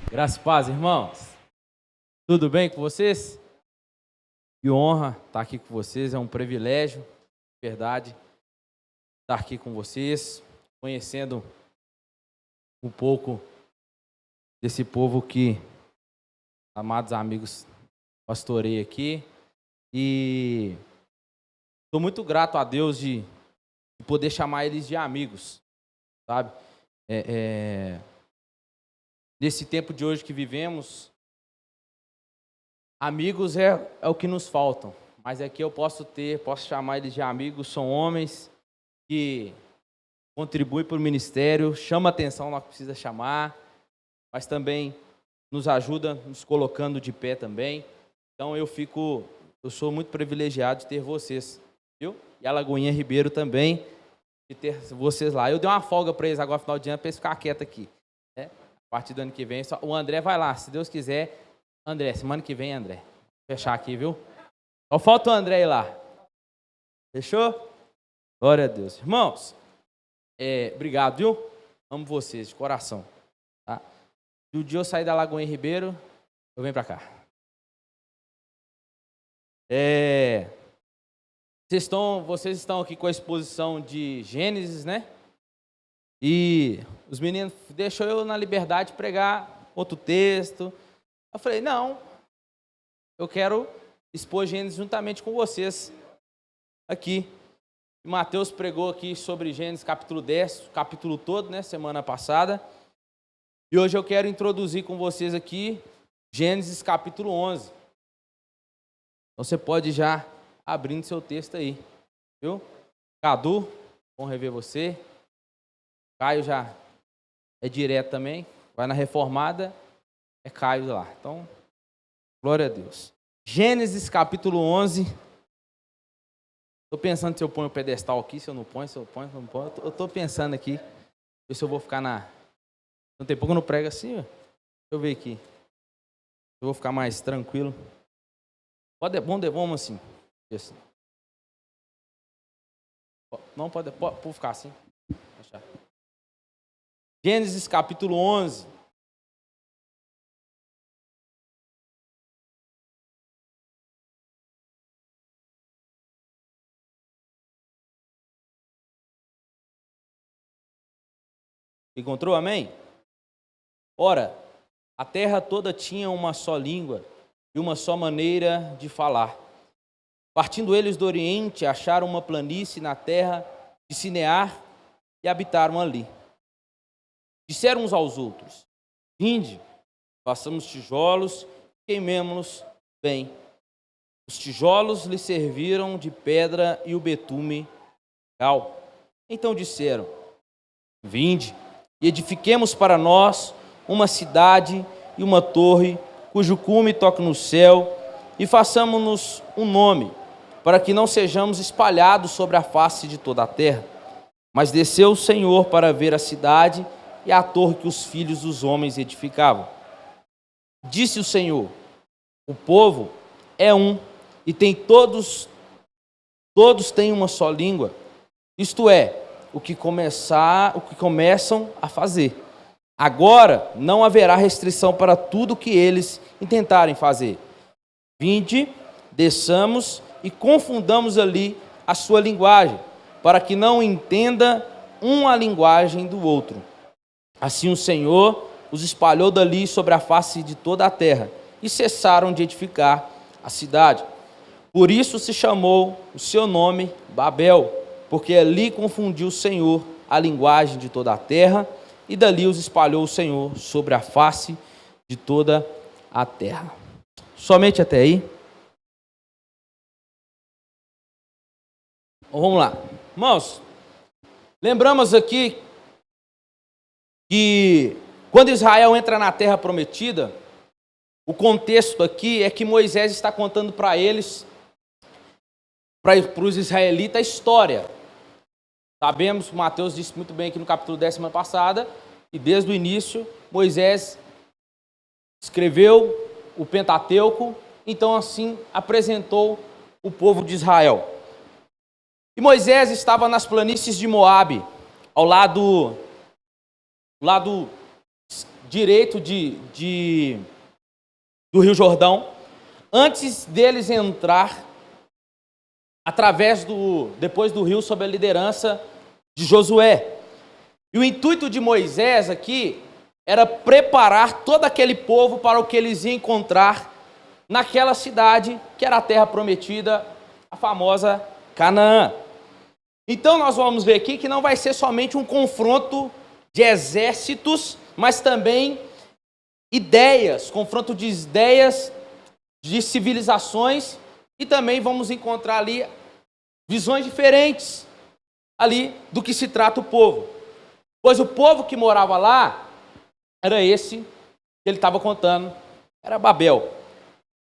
Graças e paz, irmãos. Tudo bem com vocês? Que honra estar aqui com vocês, é um privilégio, de verdade, estar aqui com vocês, conhecendo um pouco desse povo que, amados amigos, pastorei aqui. E estou muito grato a Deus de poder chamar eles de amigos, sabe? Nesse tempo de hoje que vivemos, amigos é o que nos faltam, mas aqui eu posso chamar eles de amigos. São homens que contribuem para o ministério, chamam atenção na hora que precisa chamar, mas também nos ajuda, nos colocando de pé também. Então eu sou muito privilegiado de ter vocês, viu? E a Lagoinha Ribeiro também, de ter vocês lá. Eu dei uma folga para eles agora no final de ano, para eles ficarem quietos aqui, né? A partir do ano que vem, o André vai lá, se Deus quiser. André, semana que vem, André. Vou fechar aqui, viu? Só falta o André ir lá. Fechou? Glória a Deus. Irmãos, obrigado, viu? Amo vocês de coração. Tá? Se o dia eu sair da Lagoinha Ribeiro, eu venho para cá. Vocês estão aqui com a exposição de Gênesis, né? E os meninos deixou eu na liberdade de pregar outro texto. Eu falei, não, eu quero expor Gênesis juntamente com vocês aqui. E Mateus pregou aqui sobre Gênesis capítulo 10, o capítulo todo, né, semana passada. E hoje eu quero introduzir com vocês aqui Gênesis capítulo 11. Então você pode já abrindo seu texto aí, viu? Cadu, bom rever você. Caio já é direto também, vai na reformada. É Caio lá. Então, glória a Deus. Gênesis capítulo 11. Estou pensando se eu ponho o pedestal aqui, se eu não ponho, se eu ponho, se eu não ponho. Eu estou pensando aqui. Ver se eu vou ficar na... Não tem pouco eu não prego assim, ó. Deixa eu ver aqui. Eu vou ficar mais tranquilo. Vamos assim. Não, pode ficar assim. Deixa. Gênesis capítulo 11. Encontrou? Amém? Ora, a terra toda tinha uma só língua e uma só maneira de falar. Partindo eles do Oriente, acharam uma planície na terra de Sinear e habitaram ali. Disseram uns aos outros: vinde, façamos tijolos, queimemo-los bem. Os tijolos lhe serviram de pedra e o betume cal. Então disseram: vinde, e edifiquemos para nós uma cidade e uma torre, cujo cume toque no céu, e façamo-nos um nome, para que não sejamos espalhados sobre a face de toda a terra. Mas desceu o Senhor para ver a cidade e a torre que os filhos dos homens edificavam. Disse o Senhor: o povo é um, e tem todos têm uma só língua, isto é, o que começam a fazer. Agora não haverá restrição para tudo que eles intentarem fazer. Vinde, desçamos e confundamos ali a sua linguagem, para que não entenda um a linguagem do outro. Assim o Senhor os espalhou dali sobre a face de toda a terra, e cessaram de edificar a cidade. Por isso se chamou o seu nome Babel, porque ali confundiu o Senhor a linguagem de toda a terra, e dali os espalhou o Senhor sobre a face de toda a terra. Somente até aí. Vamos lá. Irmãos, lembramos aqui que quando Israel entra na terra prometida, o contexto aqui é que Moisés está contando para eles, para os israelitas, a história. Sabemos, Mateus disse muito bem aqui no capítulo 10 semana passada, que desde o início Moisés escreveu o Pentateuco, então assim apresentou o povo de Israel. E Moisés estava nas planícies de Moabe, ao lado direito do Rio Jordão, antes deles entrar depois do rio, sob a liderança de Josué. E o intuito de Moisés aqui era preparar todo aquele povo para o que eles iam encontrar naquela cidade, que era a terra prometida, a famosa Canaã. Então nós vamos ver aqui que não vai ser somente um confronto de exércitos, mas também confronto de ideias, de civilizações, e também vamos encontrar ali visões diferentes ali do que se trata o povo. Pois o povo que morava lá era esse que ele estava contando, era Babel.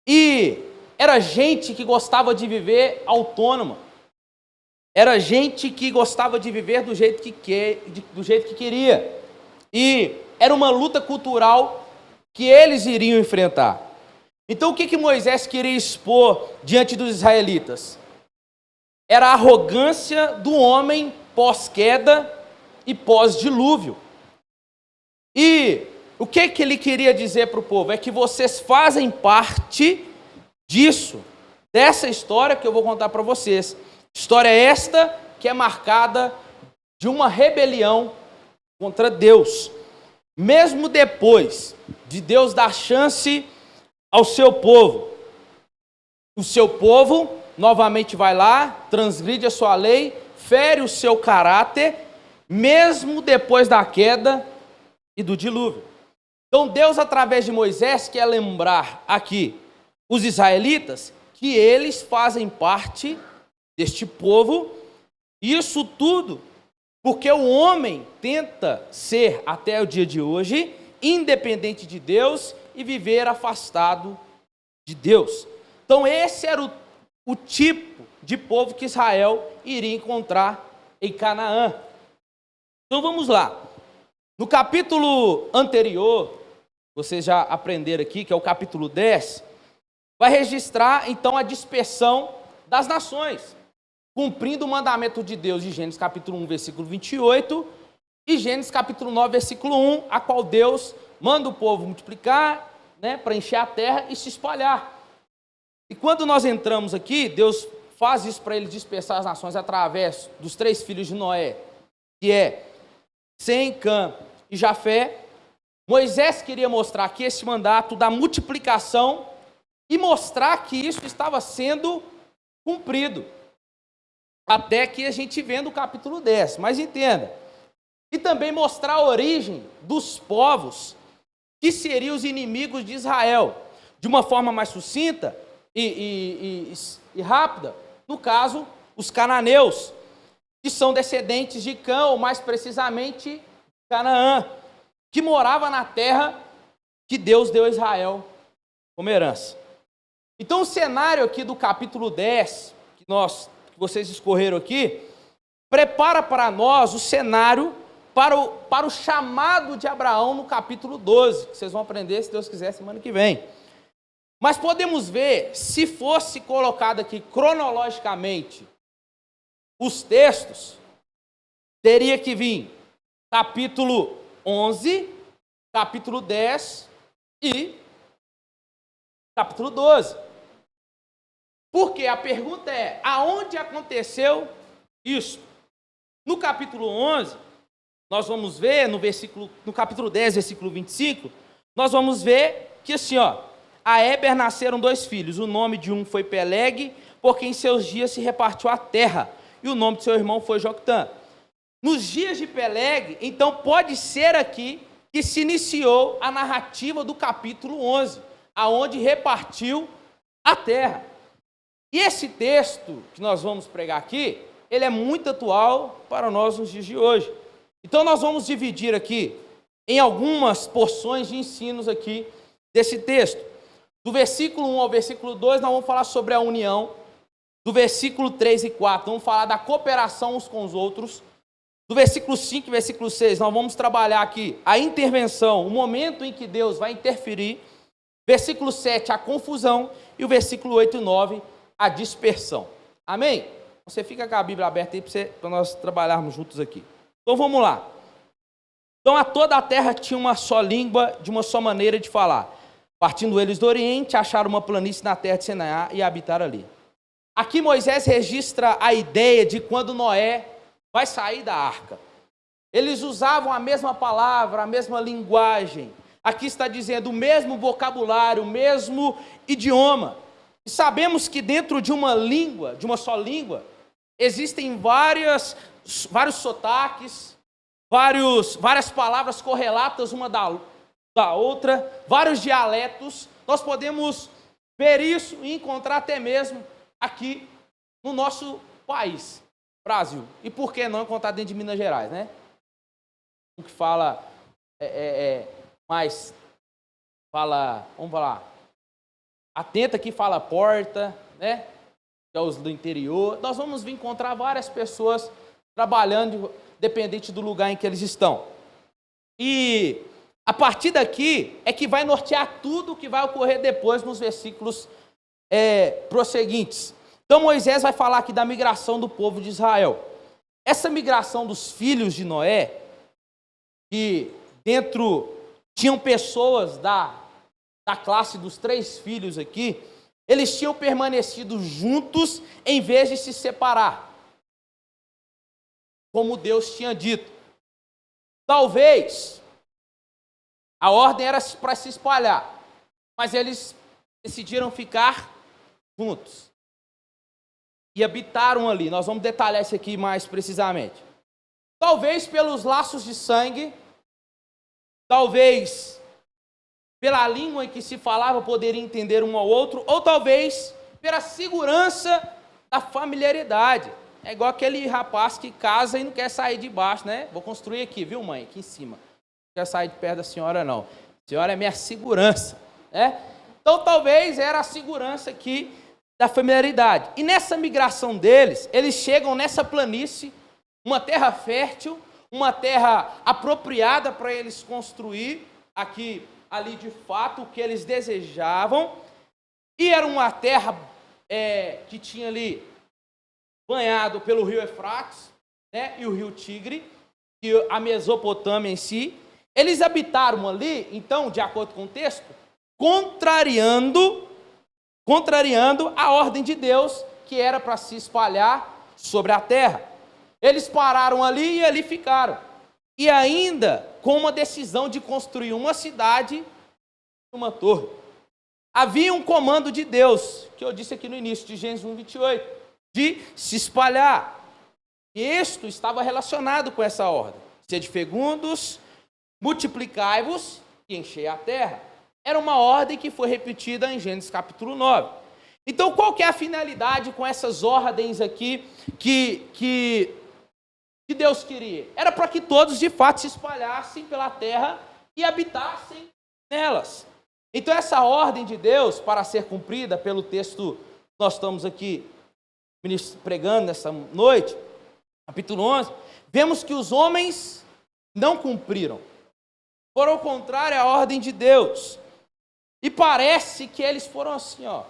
E era gente que gostava de viver autônoma. Era gente que gostava de viver do jeito que queria. E era uma luta cultural que eles iriam enfrentar. Então o que Moisés queria expor diante dos israelitas? Era a arrogância do homem pós-queda e pós-dilúvio. E o que ele queria dizer para o povo? É que vocês fazem parte disso, dessa história que eu vou contar para vocês. História esta que é marcada de uma rebelião contra Deus. Mesmo depois de Deus dar chance ao seu povo, o seu povo novamente vai lá, transgride a sua lei, fere o seu caráter, mesmo depois da queda e do dilúvio. Então Deus, através de Moisés, quer lembrar aqui os israelitas que eles fazem parte deste povo, isso tudo porque o homem tenta ser, até o dia de hoje, independente de Deus e viver afastado de Deus. Então esse era o tipo de povo que Israel iria encontrar em Canaã. Então vamos lá. No capítulo anterior, vocês já aprenderam aqui, que é o capítulo 10, vai registrar então a dispersão das nações, cumprindo o mandamento de Deus de Gênesis capítulo 1, versículo 28, e Gênesis capítulo 9, versículo 1, a qual Deus manda o povo multiplicar, para encher a terra e se espalhar. E quando nós entramos aqui, Deus faz isso para ele dispersar as nações através dos 3 filhos de Noé, que é Sem, Cã e Jafé. Moisés queria mostrar aqui esse mandato da multiplicação e mostrar que isso estava sendo cumprido. Até que a gente vê no capítulo 10, mas entenda. E também mostrar a origem dos povos que seriam os inimigos de Israel, de uma forma mais sucinta e rápida. No caso, os cananeus, que são descendentes de Cã, ou mais precisamente, Canaã, que morava na terra que Deus deu a Israel como herança. Então o cenário aqui do capítulo 10, que vocês escorreram aqui, prepara para nós o cenário para o chamado de Abraão no capítulo 12, que vocês vão aprender, se Deus quiser, semana que vem. Mas podemos ver, se fosse colocado aqui cronologicamente os textos, teria que vir capítulo 11, capítulo 10 e capítulo 12. Porque a pergunta é, aonde aconteceu isso? No capítulo 11, nós vamos ver, no capítulo 10, versículo 25, nós vamos ver que assim, a Éber nasceram 2 filhos, o nome de um foi Peleg, porque em seus dias se repartiu a terra, e o nome de seu irmão foi Joctã. Nos dias de Peleg, então pode ser aqui que se iniciou a narrativa do capítulo 11, aonde repartiu a terra. E esse texto que nós vamos pregar aqui, ele é muito atual para nós nos dias de hoje. Então nós vamos dividir aqui em algumas porções de ensinos aqui desse texto. Do versículo 1 ao versículo 2, nós vamos falar sobre a união. Do versículo 3 e 4, vamos falar da cooperação uns com os outros. Do versículo 5 e versículo 6, nós vamos trabalhar aqui a intervenção, o momento em que Deus vai interferir. Versículo 7, a confusão. E o versículo 8 e 9, a dispersão. Amém? Você fica com a Bíblia aberta aí para nós trabalharmos juntos aqui. Então vamos lá. Então toda a terra tinha uma só língua, de uma só maneira de falar. Partindo eles do Oriente, acharam uma planície na terra de Sineá e habitaram ali. Aqui Moisés registra a ideia de quando Noé vai sair da arca. Eles usavam a mesma palavra, a mesma linguagem. Aqui está dizendo o mesmo vocabulário, o mesmo idioma. E sabemos que dentro de uma língua, de uma só língua, existem vários sotaques, várias palavras correlatas uma da outra, vários dialetos. Nós podemos ver isso e encontrar até mesmo aqui no nosso país, Brasil. E por que não encontrar dentro de Minas Gerais, né? O que fala vamos falar, atenta que fala porta, né? Que é os do interior. Nós vamos encontrar várias pessoas trabalhando, dependente do lugar em que eles estão. E a partir daqui é que vai nortear tudo o que vai ocorrer depois nos versículos prosseguintes. Então Moisés vai falar aqui da migração do povo de Israel. Essa migração dos filhos de Noé, que dentro tinham pessoas da classe dos 3 filhos aqui, eles tinham permanecido juntos em vez de se separar, como Deus tinha dito. Talvez a ordem era para se espalhar, mas eles decidiram ficar juntos e habitaram ali. Nós vamos detalhar isso aqui mais precisamente. Talvez pelos laços de sangue, talvez pela língua em que se falava poder entender um ao outro, ou talvez pela segurança da familiaridade. É igual aquele rapaz que casa e não quer sair de baixo, né? Vou construir aqui, viu, mãe? Aqui em cima. Não quer sair de perto da senhora, não. A senhora é minha segurança, né? Então, talvez era a segurança aqui da familiaridade. E nessa migração deles, eles chegam nessa planície, uma terra fértil, uma terra apropriada para eles construir ali de fato o que eles desejavam, e era uma terra que tinha ali banhado pelo rio Eufrates, né, e o rio Tigre, e a Mesopotâmia em si. Eles habitaram ali, então, de acordo com o texto, contrariando a ordem de Deus, que era para se espalhar sobre a terra. Eles pararam ali e ali ficaram. E ainda com uma decisão de construir uma cidade e uma torre. Havia um comando de Deus, que eu disse aqui no início de Gênesis 1:28, de se espalhar. E isto estava relacionado com essa ordem. Sede fecundos, multiplicai-vos e enchei a terra. Era uma ordem que foi repetida em Gênesis capítulo 9. Então, qual que é a finalidade com essas ordens aqui que Deus queria? Era para que todos, de fato, se espalhassem pela terra e habitassem nelas. Então, essa ordem de Deus, para ser cumprida pelo texto que nós estamos aqui pregando nessa noite, capítulo 11, vemos que os homens não cumpriram. Por ao contrário, a ordem de Deus. E parece que eles foram assim, ó.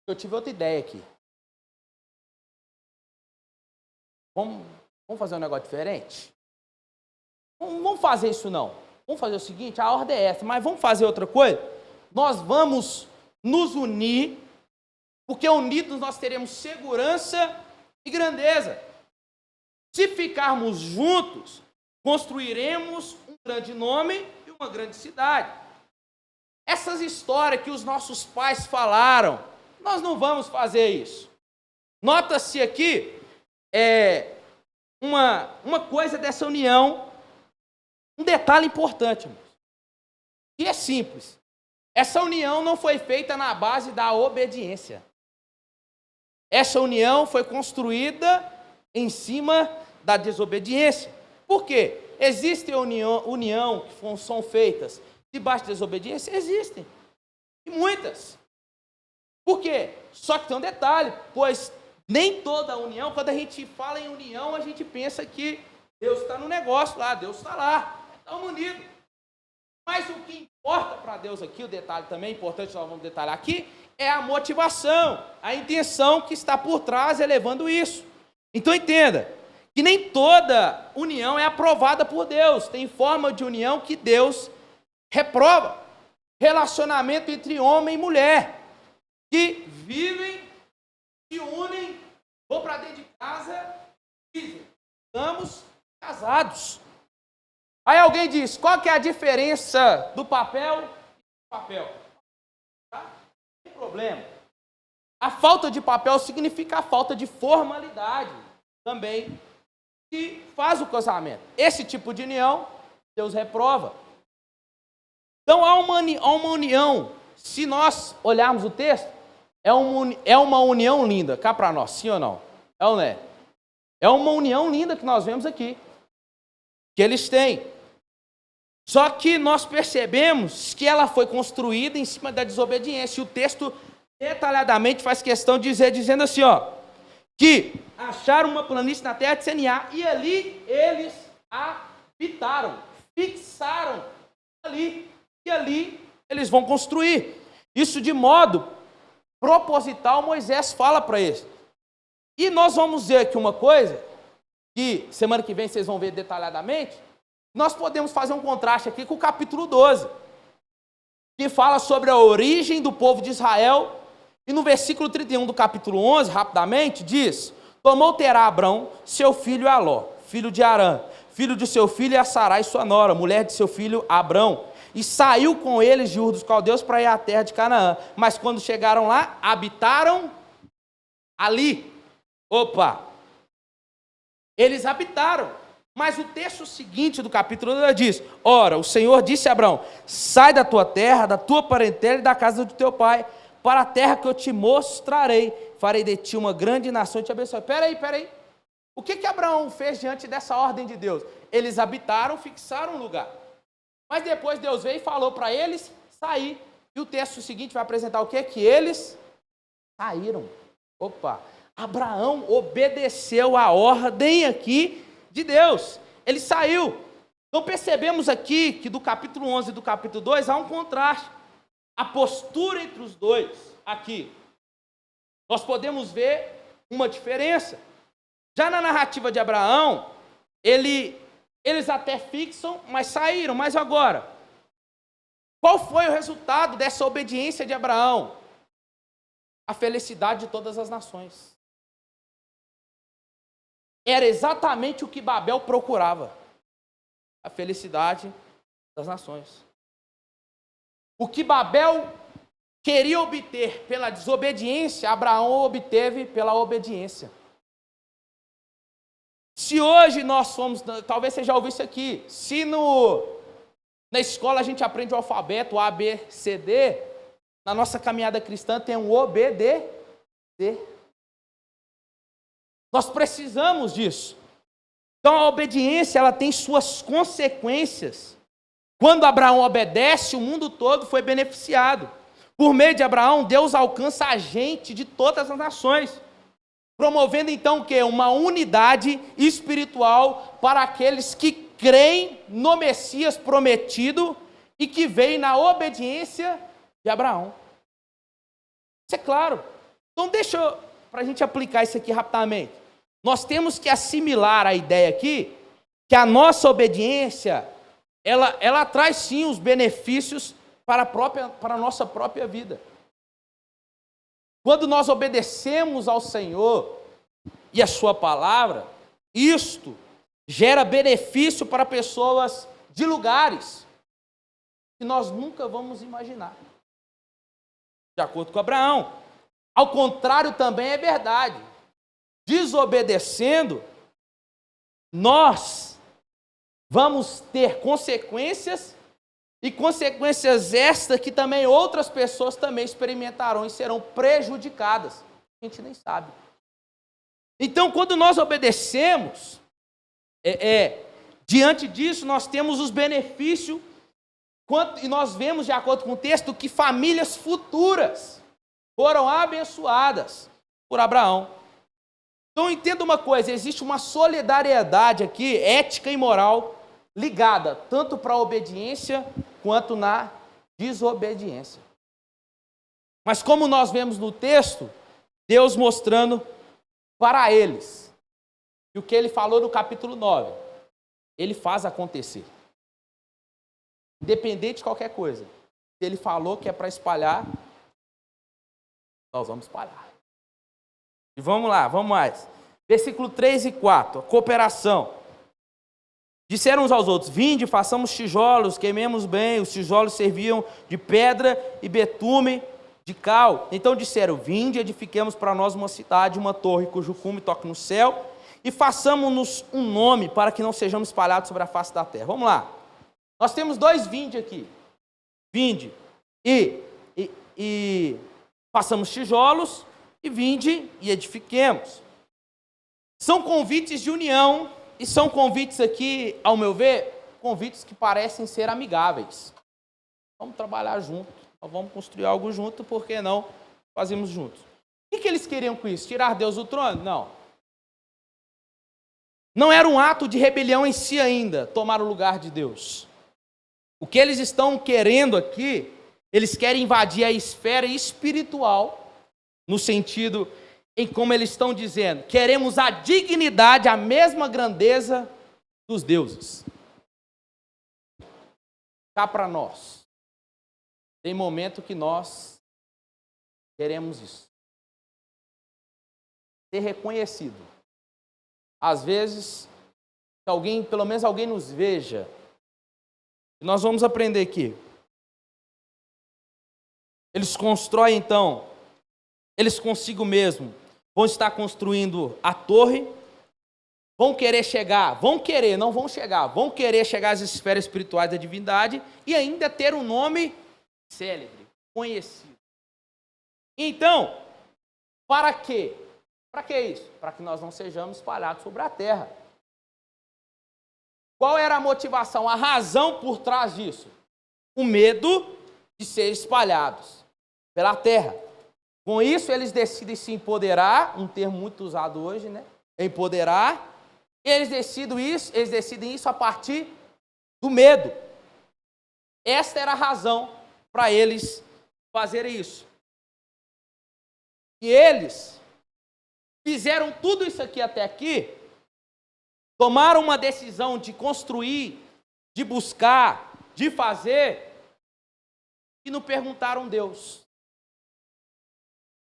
Eu tive outra ideia aqui. Vamos fazer um negócio diferente? Vamos fazer isso não. Vamos fazer o seguinte, a ordem é essa, mas vamos fazer outra coisa? Nós vamos nos unir, porque unidos nós teremos segurança e grandeza. Se ficarmos juntos, construiremos um grande nome e uma grande cidade. Essas histórias que os nossos pais falaram, nós não vamos fazer isso. Nota-se aqui uma coisa dessa união, um detalhe importante, irmãos, que é simples. Essa união não foi feita na base da obediência. Essa união foi construída em cima da desobediência. Por quê? Existe união que são feitas debaixo de desobediência? Existem. E muitas. Por quê? Só que tem um detalhe, pois nem toda união, quando a gente fala em união, a gente pensa que Deus está no negócio lá, Deus está lá, estamos unidos. Mas o que importa para Deus aqui, o detalhe também importante, nós vamos detalhar aqui, é a motivação, a intenção que está por trás elevando isso. Então entenda que nem toda união é aprovada por Deus. Tem forma de união que Deus reprova. Relacionamento entre homem e mulher, que vivem, se unem, vão para dentro de casa e dizem, estamos casados. Aí alguém diz, qual que é a diferença do papel e do papel? Tá? Não tem problema. A falta de papel significa a falta de formalidade também que faz o casamento. Esse tipo de união, Deus reprova. Então, há uma união, se nós olharmos o texto, é uma união linda, cá para nós, sim ou não? É ou não é? É uma união linda que nós vemos aqui, que eles têm. Só que nós percebemos que ela foi construída em cima da desobediência, e o texto detalhadamente faz questão de dizer, dizendo assim, ó, que acharam uma planície na terra de Seniá, e ali eles habitaram, fixaram ali, e ali eles vão construir. Isso de modo proposital, Moisés fala para eles. E nós vamos ver aqui uma coisa, que semana que vem vocês vão ver detalhadamente, nós podemos fazer um contraste aqui com o capítulo 12, que fala sobre a origem do povo de Israel, e no versículo 31 do capítulo 11, rapidamente, diz, tomou Terá Abrão, seu filho Aló, filho de Arã, filho de seu filho a Sarai, sua nora, mulher de seu filho Abrão, e saiu com eles de Ur dos Caldeus para ir à terra de Canaã. Mas quando chegaram lá, habitaram ali. Opa! Eles habitaram. Mas o texto seguinte do capítulo 2 diz, ora, o Senhor disse a Abrão, sai da tua terra, da tua parentela e da casa do teu pai, para a terra que eu te mostrarei. Farei de ti uma grande nação e te abençoe. Peraí. O que Abraão fez diante dessa ordem de Deus? Eles habitaram, fixaram um lugar. Mas depois Deus veio e falou para eles sair. E o texto seguinte vai apresentar o quê? Que eles saíram. Opa! Abraão obedeceu a ordem aqui de Deus. Ele saiu. Então percebemos aqui que do capítulo 11 e do capítulo 2 há um contraste. A postura entre os dois aqui. Nós podemos ver uma diferença. Já na narrativa de Abraão, eles até fixam, mas saíram. Mas agora, qual foi o resultado dessa obediência de Abraão? A felicidade de todas as nações. Era exatamente o que Babel procurava. A felicidade das nações. O que Babel queria obter pela desobediência, Abraão obteve pela obediência. Se hoje nós somos, talvez você já ouviu isso aqui, se na escola a gente aprende o alfabeto A, B, C, D, na nossa caminhada cristã tem um O, B, D, C. Nós precisamos disso. Então a obediência, ela tem suas consequências. Quando Abraão obedece, o mundo todo foi beneficiado. Por meio de Abraão, Deus alcança a gente de todas as nações, promovendo então o quê? Uma unidade espiritual para aqueles que creem no Messias prometido e que veio na obediência de Abraão. Isso é claro. Então para a gente aplicar isso aqui rapidamente. Nós temos que assimilar a ideia aqui que a nossa obediência, ela traz sim os benefícios para a nossa própria vida. Quando nós obedecemos ao Senhor e a sua palavra, isto gera benefício para pessoas de lugares que nós nunca vamos imaginar. De acordo com Abraão. Ao contrário também é verdade. Desobedecendo, nós vamos ter consequências, e consequências estas que também outras pessoas também experimentarão e serão prejudicadas. A gente nem sabe. Então, quando nós obedecemos, diante disso, nós temos os benefícios, e nós vemos, de acordo com o texto, que famílias futuras foram abençoadas por Abraão. Então, entenda uma coisa, existe uma solidariedade aqui, ética e moral, ligada tanto para a obediência quanto na desobediência. Mas como nós vemos no texto, Deus mostrando para eles E o que ele falou no capítulo 9, ele faz acontecer. Independente de qualquer coisa. Se ele falou que é para espalhar, nós vamos espalhar. E vamos lá, vamos mais. Versículo 3 e 4, a cooperação. Disseram uns aos outros: vinde, façamos tijolos, queimemos bem. Os tijolos serviam de pedra e betume de cal. Então disseram: vinde, edifiquemos para nós uma cidade, uma torre, cujo cume toque no céu, e façamos-nos um nome, para que não sejamos espalhados sobre a face da terra. Vamos lá. Nós temos dois vinde aqui. Vinde e façamos tijolos, e vinde e edifiquemos. São convites de união, e são convites aqui, ao meu ver, convites que parecem ser amigáveis. Vamos trabalhar junto, vamos construir algo junto, por que não fazemos juntos? O que eles queriam com isso? Tirar Deus do trono? Não. Não era um ato de rebelião em si ainda, tomar o lugar de Deus. O que eles estão querendo aqui, eles querem invadir a esfera espiritual, no sentido em como eles estão dizendo, queremos a dignidade, a mesma grandeza dos deuses. Cá para nós, tem momento que nós queremos isso. Ser reconhecido. Às vezes, alguém, pelo menos alguém nos veja. Nós vamos aprender aqui. Eles constroem então, eles consigo mesmo vão estar construindo a torre, vão querer chegar, não vão chegar, vão querer chegar às esferas espirituais da divindade e ainda ter um nome célebre, conhecido. Então, para quê? Para que isso? Para que nós não sejamos espalhados sobre a terra. Qual era a motivação, a razão por trás disso? O medo de ser espalhados pela terra. Com isso, eles decidem se empoderar, um termo muito usado hoje, né? Empoderar. Eles decidem isso a partir do medo. Esta era a razão para eles fazerem isso. E eles fizeram tudo isso aqui até aqui, tomaram uma decisão de construir, de buscar, de fazer, e não perguntaram a Deus.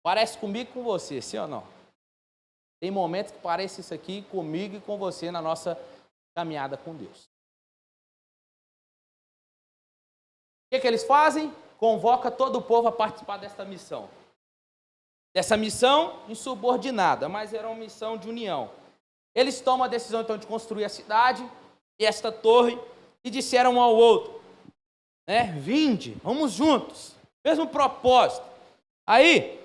Parece comigo e com você, sim ou não? Tem momentos que parece isso aqui comigo e com você na nossa caminhada com Deus. O que eles fazem? Convoca todo o povo a participar desta missão. Dessa missão insubordinada, mas era uma missão de união. Eles tomam a decisão então de construir a cidade e esta torre e disseram um ao outro, né? Vinde, vamos juntos, mesmo propósito. Aí,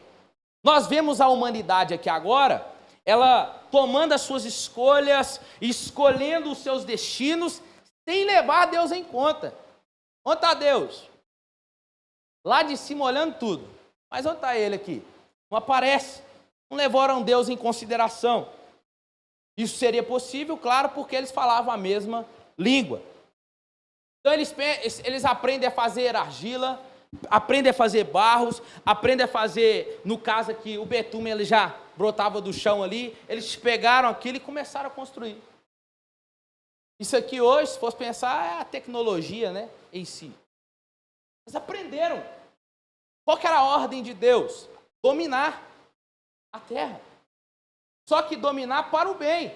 nós vemos a humanidade aqui agora, ela tomando as suas escolhas, escolhendo os seus destinos, sem levar Deus em conta. Onde está Deus? Lá de cima olhando tudo. Mas onde está Ele aqui? Não aparece. Não levaram Deus em consideração. Isso seria possível, claro, porque eles falavam a mesma língua. Então eles aprendem a fazer argila, aprendem a fazer barros, aprendem a fazer, no caso aqui, o betume ele já brotava do chão ali, eles pegaram aquilo e começaram a construir. Isso aqui hoje, se fosse pensar, é a tecnologia, né, em si. Eles aprenderam. Qual que era a ordem de Deus? Dominar a terra. Só que dominar para o bem. O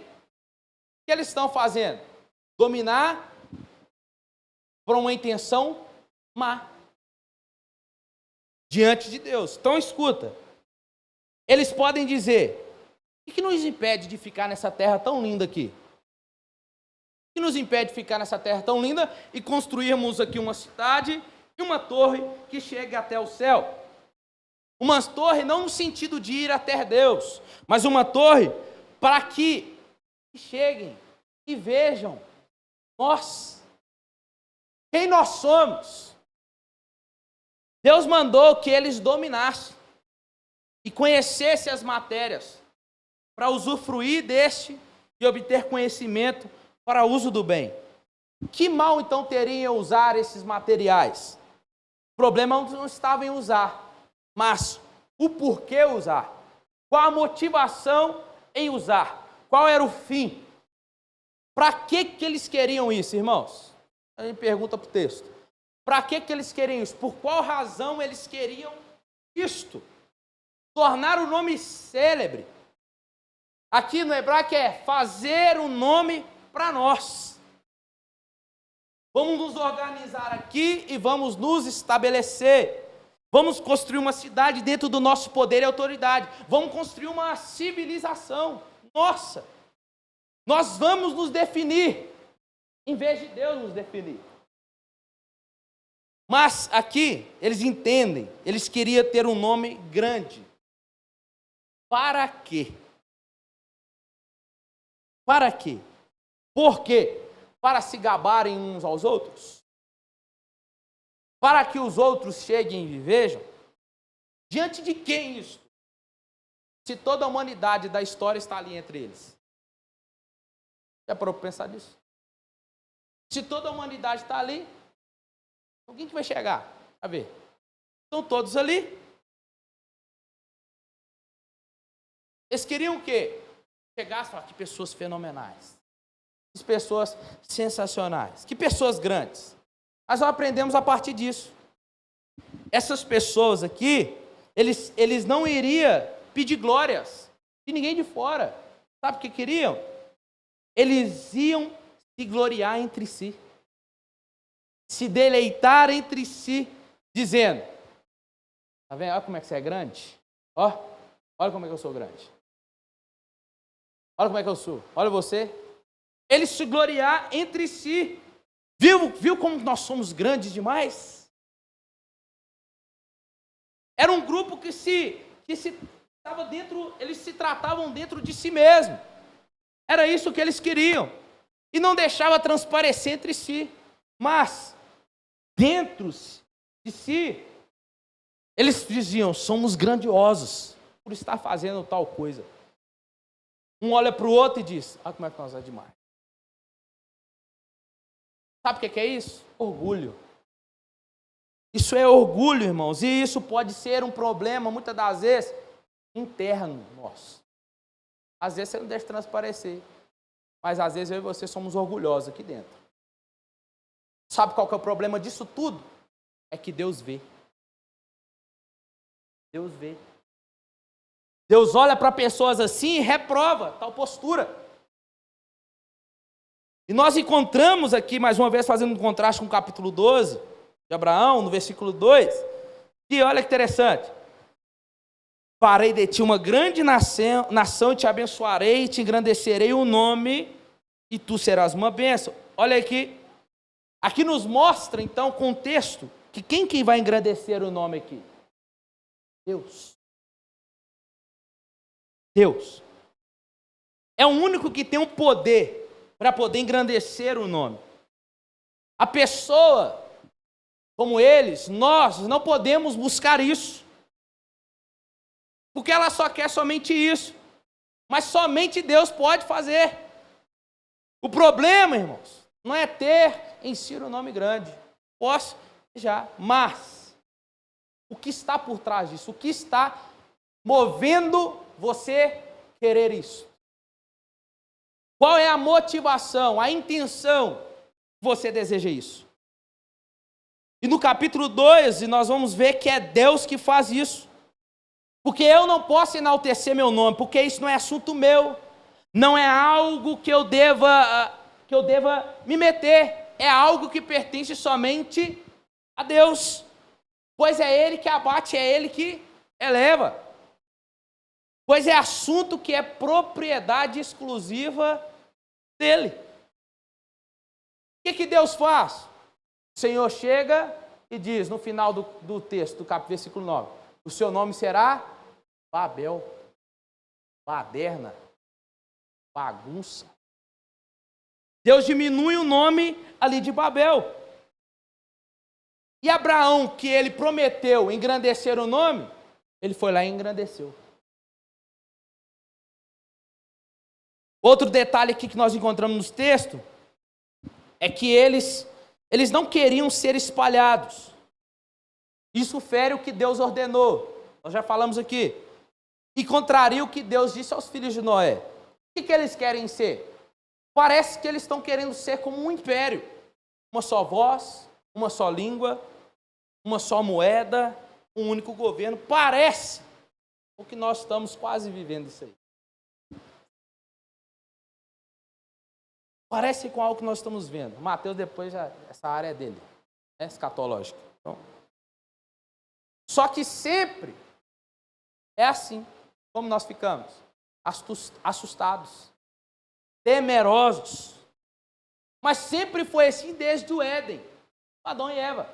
que eles estão fazendo? Dominar por uma intenção má. Diante de Deus. Então escuta. Eles podem dizer, o que nos impede de ficar nessa terra tão linda aqui? O que nos impede de ficar nessa terra tão linda e construirmos aqui uma cidade e uma torre que chegue até o céu? Uma torre não no sentido de ir até Deus, mas uma torre para que cheguem e vejam nós, quem nós somos. Deus mandou que eles dominassem e conhecessem as matérias para usufruir deste e obter conhecimento para uso do bem. Que mal então teriam usar esses materiais? O problema não estava em usar, mas o porquê usar. Qual a motivação em usar? Qual era o fim? Para que eles queriam isso, irmãos? A gente pergunta para o texto. Para que eles queriam isso? Por qual razão eles queriam isto? Tornar o nome célebre. Aqui no hebraico é fazer um nome para nós. Vamos nos organizar aqui e vamos nos estabelecer. Vamos construir uma cidade dentro do nosso poder e autoridade. Vamos construir uma civilização nossa. Nós vamos nos definir, em vez de Deus nos definir. Mas aqui, eles entendem, eles queriam ter um nome grande. Para quê? Para quê? Por quê? Para se gabarem uns aos outros? Para que os outros cheguem e vejam? Diante de quem isso? Se toda a humanidade da história está ali entre eles. Já parou para pensar nisso? Se toda a humanidade está ali, alguém que vai chegar? A ver. Estão todos ali. Eles queriam o quê? Chegasse e falar, que pessoas fenomenais. Que pessoas sensacionais. Que pessoas grandes. Nós aprendemos a partir disso. Essas pessoas aqui, eles não iriam pedir glórias de ninguém de fora. Sabe o que queriam? Eles iam se gloriar entre si. Se deleitar entre si, dizendo, tá vendo? Olha como é que você é grande. Ó, olha como é que eu sou grande. Olha como é que eu sou. Olha você. Eles se gloriar entre si. Viu como nós somos grandes demais? Era um grupo que estava dentro, eles se tratavam dentro de si mesmo. Era isso que eles queriam. E não deixava transparecer entre si. Mas, dentro de si, eles diziam, somos grandiosos por estar fazendo tal coisa. Um olha para o outro e diz, olha como é que nós é demais. Sabe o que é isso? Orgulho. Isso é orgulho, irmãos. E isso pode ser um problema, muitas das vezes, interno nosso. Às vezes você não deixa transparecer. Mas às vezes eu e você somos orgulhosos aqui dentro. Sabe qual que é o problema disso tudo? É que Deus vê. Deus vê. Deus olha para pessoas assim e reprova tal postura. E nós encontramos aqui, mais uma vez, fazendo um contraste com o capítulo 12 de Abraão, no versículo 2, e olha que interessante. Farei de ti uma grande nação, e te abençoarei, e te engrandecerei o nome, e tu serás uma bênção. Olha aqui. Aqui nos mostra, então, o contexto, que quem vai engrandecer o nome aqui? Deus. Deus. É o único que tem o poder para poder engrandecer o nome. A pessoa, como eles, nós não podemos buscar isso. Porque ela só quer somente isso. Mas somente Deus pode fazer. O problema, irmãos, não é ter em si um nome grande. Posso já, mas o que está por trás disso? O que está movendo você querer isso? Qual é a motivação, a intenção que você deseja isso? E no capítulo 2, nós vamos ver que é Deus que faz isso. Porque eu não posso enaltecer meu nome, porque isso não é assunto meu. Não é algo que eu deva me meter. É algo que pertence somente a Deus. Pois é Ele que abate, é Ele que eleva. Pois é assunto que é propriedade exclusiva dele. O que Deus faz? O Senhor chega e diz, no final do texto, do capítulo, versículo 9, o seu nome será Babel, baderna, bagunça. Deus diminui o nome ali de Babel. E Abraão, que ele prometeu engrandecer o nome, ele foi lá e engrandeceu. Outro detalhe aqui que nós encontramos nos textos é que eles não queriam ser espalhados. Isso fere o que Deus ordenou. Nós já falamos aqui. E contraria o que Deus disse aos filhos de Noé. O que eles querem ser? Parece que eles estão querendo ser como um império. Uma só voz, uma só língua, uma só moeda, um único governo. Parece o que nós estamos quase vivendo isso aí. Parece com algo que nós estamos vendo. Mateus depois, essa área é dele, escatológica. Então, só que sempre é assim como nós ficamos, assustados, temerosos. Mas sempre foi assim desde o Éden, Adão e Eva.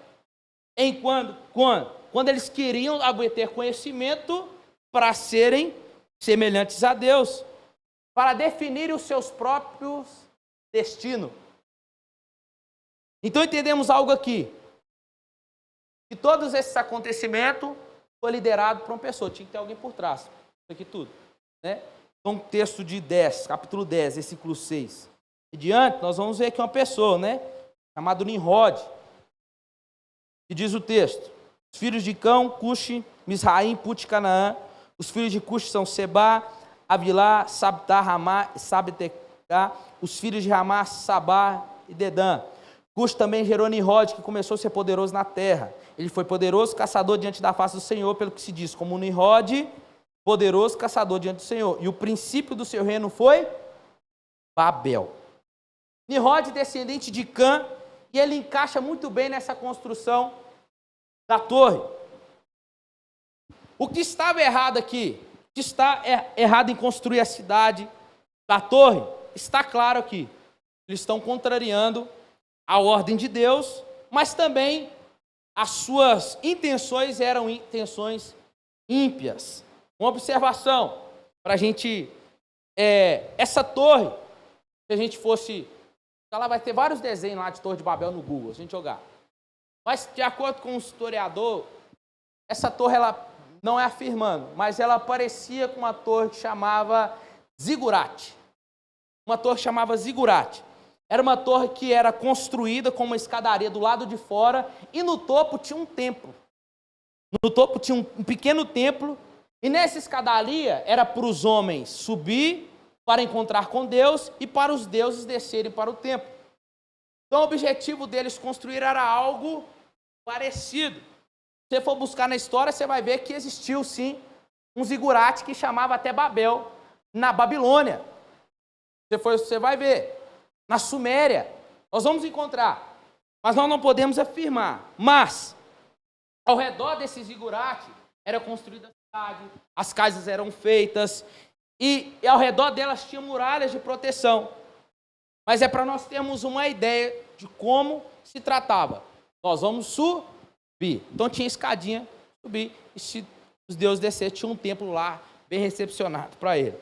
Quando eles queriam obter conhecimento para serem semelhantes a Deus, para definirem os seus próprios destinos. Então entendemos algo aqui, que todos esses acontecimentos foi liderado por uma pessoa, tinha que ter alguém por trás, isso aqui tudo, né? Então, texto de 10, capítulo 10, versículo 6. E diante, nós vamos ver aqui uma pessoa, né? Chamado Nimrod. E diz o texto: os filhos de Cão, Cuxi, Misraim, Put, Canaã. Os filhos de Cuxi são Sebá, Avilá, Sabtá, Ramá e Sabtecá. Os filhos de Ramá, Sabá e Dedã. Cuxi também gerou Nimrod, que começou a ser poderoso na terra. Ele foi poderoso caçador diante da face do Senhor, pelo que se diz, como Nimrod, poderoso caçador diante do Senhor. E o princípio do seu reino foi Babel. Nimrod, descendente de Cã, e ele encaixa muito bem nessa construção da torre. O que estava errado aqui, o que está errado em construir a cidade da torre, está claro aqui. Eles estão contrariando a ordem de Deus, mas também as suas intenções eram intenções ímpias. Uma observação para a gente, essa torre, se a gente fosse, ela vai ter vários desenhos lá de Torre de Babel no Google, se a gente jogar. Mas, de acordo com o historiador, essa torre, ela não é afirmando, mas ela parecia com uma torre que chamava Zigurate. Uma torre que chamava Zigurate. Era uma torre que era construída com uma escadaria do lado de fora e no topo tinha um templo. No topo tinha um pequeno templo e nessa escadaria era para os homens subir para encontrar com Deus e para os deuses descerem para o templo. Então o objetivo deles construir era algo parecido. Se você for buscar na história, você vai ver que existiu sim um zigurate que chamava até Babel, na Babilônia. Você vai ver. Na Suméria, nós vamos encontrar, mas nós não podemos afirmar. Mas, ao redor desse zigurate, era construída a cidade, as casas eram feitas, e ao redor delas tinha muralhas de proteção. Mas é para nós termos uma ideia de como se tratava. Nós vamos subir. Então tinha escadinha, subir, e se os deuses descer, tinha um templo lá, bem recepcionado para ele.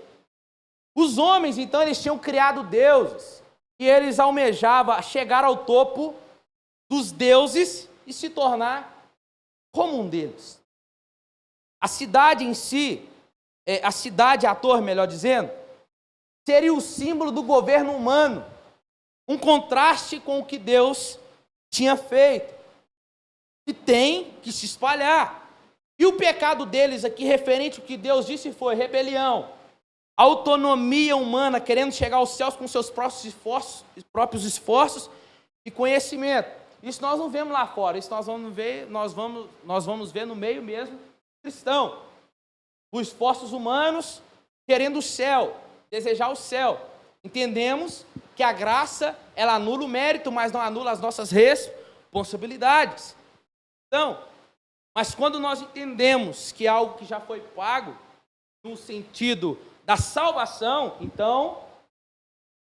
Os homens, então, eles tinham criado deuses, e eles almejavam chegar ao topo dos deuses e se tornar como um deles. A cidade em si, a torre, melhor dizendo, seria o símbolo do governo humano, um contraste com o que Deus tinha feito, e tem que se espalhar. E o pecado deles aqui, referente ao que Deus disse, foi rebelião, autonomia humana, querendo chegar aos céus com seus próprios esforços e conhecimento. Isso nós não vemos lá fora, isso nós vamos ver no meio mesmo cristão. Os esforços humanos querendo o céu, desejar o céu. Entendemos que a graça, ela anula o mérito, mas não anula as nossas responsabilidades. Então, mas quando nós entendemos que é algo que já foi pago, no sentido da salvação, então,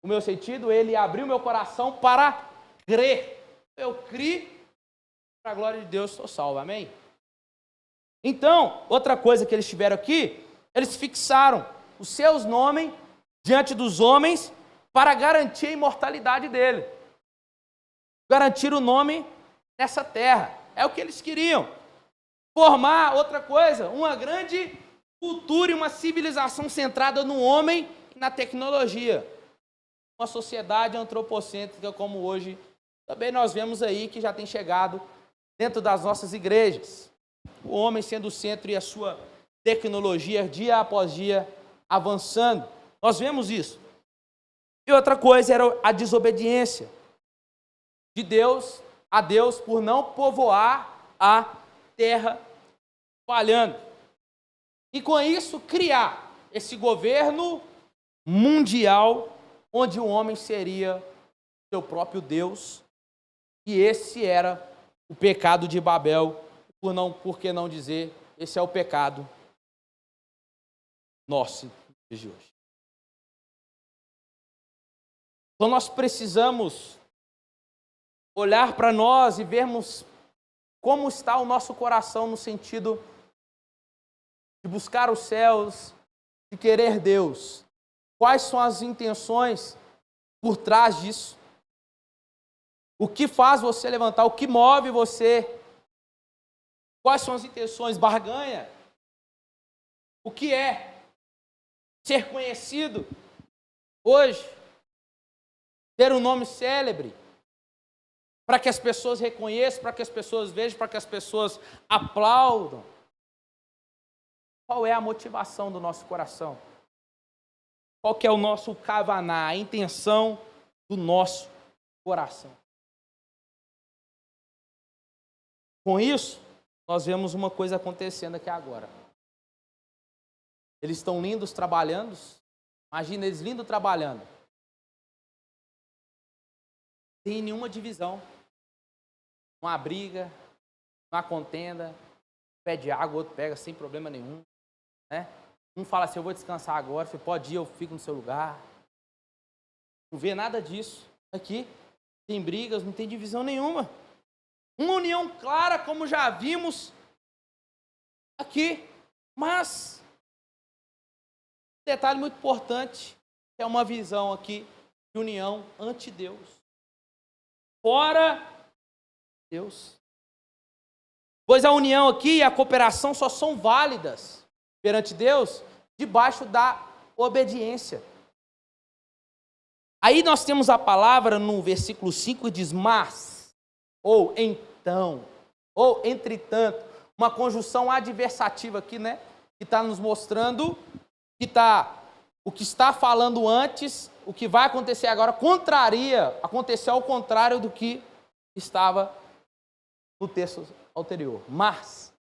o meu sentido, ele abriu meu coração para crer. Eu criei, para a glória de Deus, estou salvo, amém? Então, outra coisa que eles tiveram aqui, eles fixaram os seus nomes diante dos homens para garantir a imortalidade dele. Garantir o nome nessa terra. É o que eles queriam. Formar, outra coisa, uma grande cultura e uma civilização centrada no homem e na tecnologia. Uma sociedade antropocêntrica como hoje, também nós vemos aí que já tem chegado dentro das nossas igrejas. O homem sendo o centro e a sua tecnologia, dia após dia, avançando. Nós vemos isso. E outra coisa era a desobediência de Deus a Deus por não povoar a terra falhando. E com isso criar esse governo mundial onde o homem seria seu próprio Deus. E esse era o pecado de Babel, por que não dizer, esse é o pecado nosso de hoje. Então nós precisamos olhar para nós e vermos como está o nosso coração no sentido de buscar os céus, de querer Deus. Quais são as intenções por trás disso? O que faz você levantar? O que move você? Quais são as intenções? Barganha? O que é ser conhecido hoje? Ter um nome célebre? Para que as pessoas reconheçam, para que as pessoas vejam, para que as pessoas aplaudam? Qual é a motivação do nosso coração? Qual que é o nosso kavaná, a intenção do nosso coração? Com isso, nós vemos uma coisa acontecendo aqui agora. Eles estão lindos trabalhando. Imagina eles lindos trabalhando. Sem nenhuma divisão. Não há briga, não há contenda. Pede água, o outro pega sem problema nenhum. Né? Um fala assim, eu vou descansar agora. Você pode ir, eu fico no seu lugar. Não vê nada disso. Aqui, tem brigas, não tem divisão nenhuma. Uma união clara, como já vimos aqui. Mas, um detalhe muito importante, é uma visão aqui de união ante Deus. Fora Deus. Pois a união aqui e a cooperação só são válidas perante Deus debaixo da obediência. Aí nós temos a palavra no versículo 5 diz, mas, ou então, ou entretanto, uma conjunção adversativa aqui, né? Que está nos mostrando que o que está falando antes, o que vai acontecer agora, aconteceu ao contrário do que estava no texto anterior. Mas,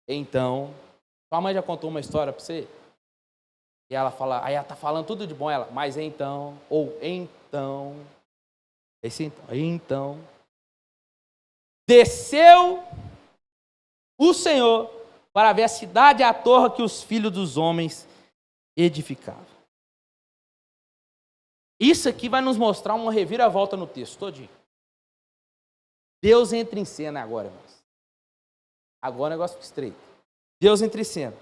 então, sua mãe já contou uma história para você? E ela fala, aí ela está falando tudo de bom, ela, mas então, ou então, então, desceu o Senhor para ver a cidade e a torre que os filhos dos homens edificavam. Isso aqui vai nos mostrar uma reviravolta no texto todinho. Deus entra em cena agora, irmãos. Agora o negócio fica estreito. Deus entra em cena.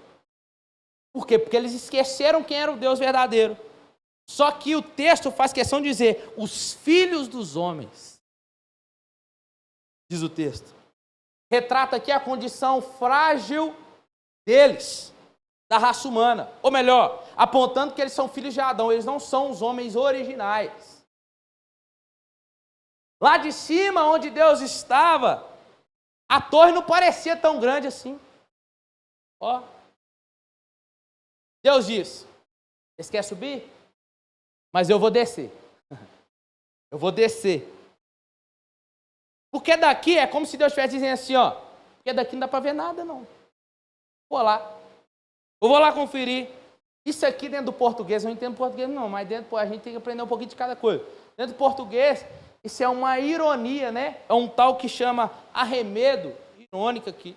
Por quê? Porque eles esqueceram quem era o Deus verdadeiro. Só que o texto faz questão de dizer, os filhos dos homens. Diz o texto. Retrata aqui a condição frágil deles, da raça humana. Ou melhor, apontando que eles são filhos de Adão, eles não são os homens originais. Lá de cima, onde Deus estava, a torre não parecia tão grande assim. Ó. Deus diz, vocês querem subir? Mas eu vou descer. Eu vou descer. Porque daqui é como se Deus estivesse dizendo assim, ó, porque daqui não dá para ver nada, não. Vou lá. Eu vou lá conferir. Isso aqui dentro do português, eu não entendo português não, mas dentro a gente tem que aprender um pouquinho de cada coisa. Dentro do português, isso é uma ironia, né? É um tal que chama arremedo, irônica aqui.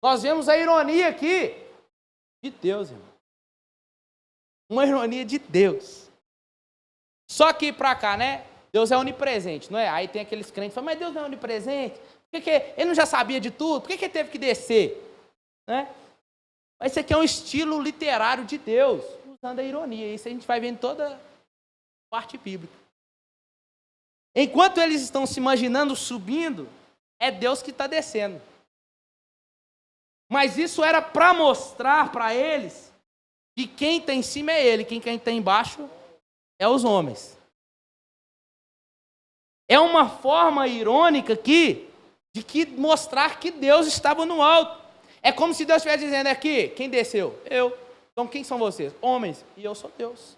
Nós vemos a ironia aqui de Deus, irmão. Uma ironia de Deus. Só que para cá, né? Deus é onipresente, não é? Aí tem aqueles crentes que falam, mas Deus não é onipresente? Por que ele não já sabia de tudo? Por que ele teve que descer? Né? Mas isso aqui é um estilo literário de Deus, usando a ironia. Isso a gente vai ver em toda parte bíblica. Enquanto eles estão se imaginando subindo, é Deus que está descendo. Mas isso era para mostrar para eles que quem está em cima é ele, quem está embaixo é os homens. É uma forma irônica aqui de mostrar que Deus estava no alto. É como se Deus estivesse dizendo aqui, quem desceu? Eu. Então quem são vocês? Homens. E eu sou Deus.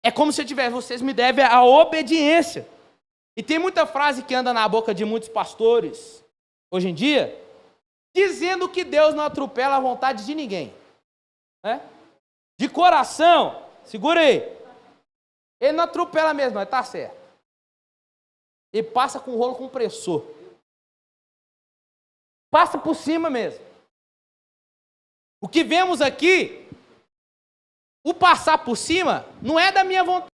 É como se eu tivesse, vocês me devem a obediência. E tem muita frase que anda na boca de muitos pastores, hoje em dia, dizendo que Deus não atropela a vontade de ninguém. Né? De coração, segura aí. Ele não atropela mesmo, mas tá certo. Ele passa com o rolo compressor. Passa por cima mesmo. O que vemos aqui, o passar por cima, não é da minha vontade.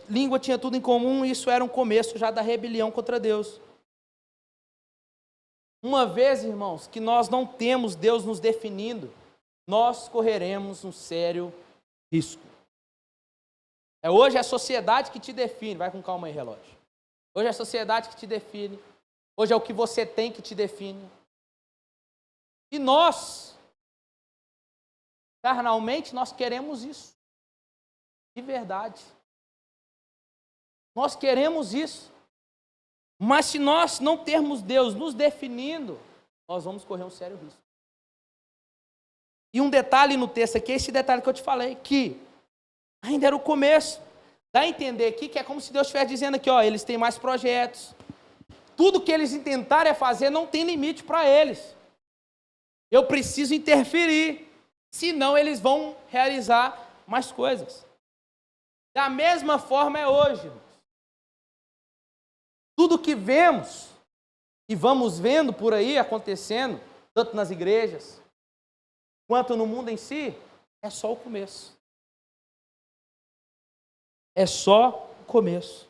Língua tinha tudo em comum, e isso era um começo já da rebelião contra Deus. Uma vez, irmãos, que nós não temos Deus nos definindo, nós correremos um sério risco. Hoje é a sociedade que te define. Vai com calma aí, relógio. Hoje é a sociedade que te define. Hoje é o que você tem que te define. E nós, carnalmente, nós queremos isso. De verdade. Nós queremos isso. Mas se nós não termos Deus nos definindo, nós vamos correr um sério risco. E um detalhe no texto aqui, esse detalhe que eu te falei, que ainda era o começo. Dá a entender aqui que é como se Deus estivesse dizendo aqui, ó, eles têm mais projetos. Tudo que eles intentarem fazer não tem limite para eles. Eu preciso interferir, senão eles vão realizar mais coisas. Da mesma forma é hoje. Tudo que vemos e vamos vendo por aí acontecendo, tanto nas igrejas, quanto no mundo em si, é só o começo. É só o começo.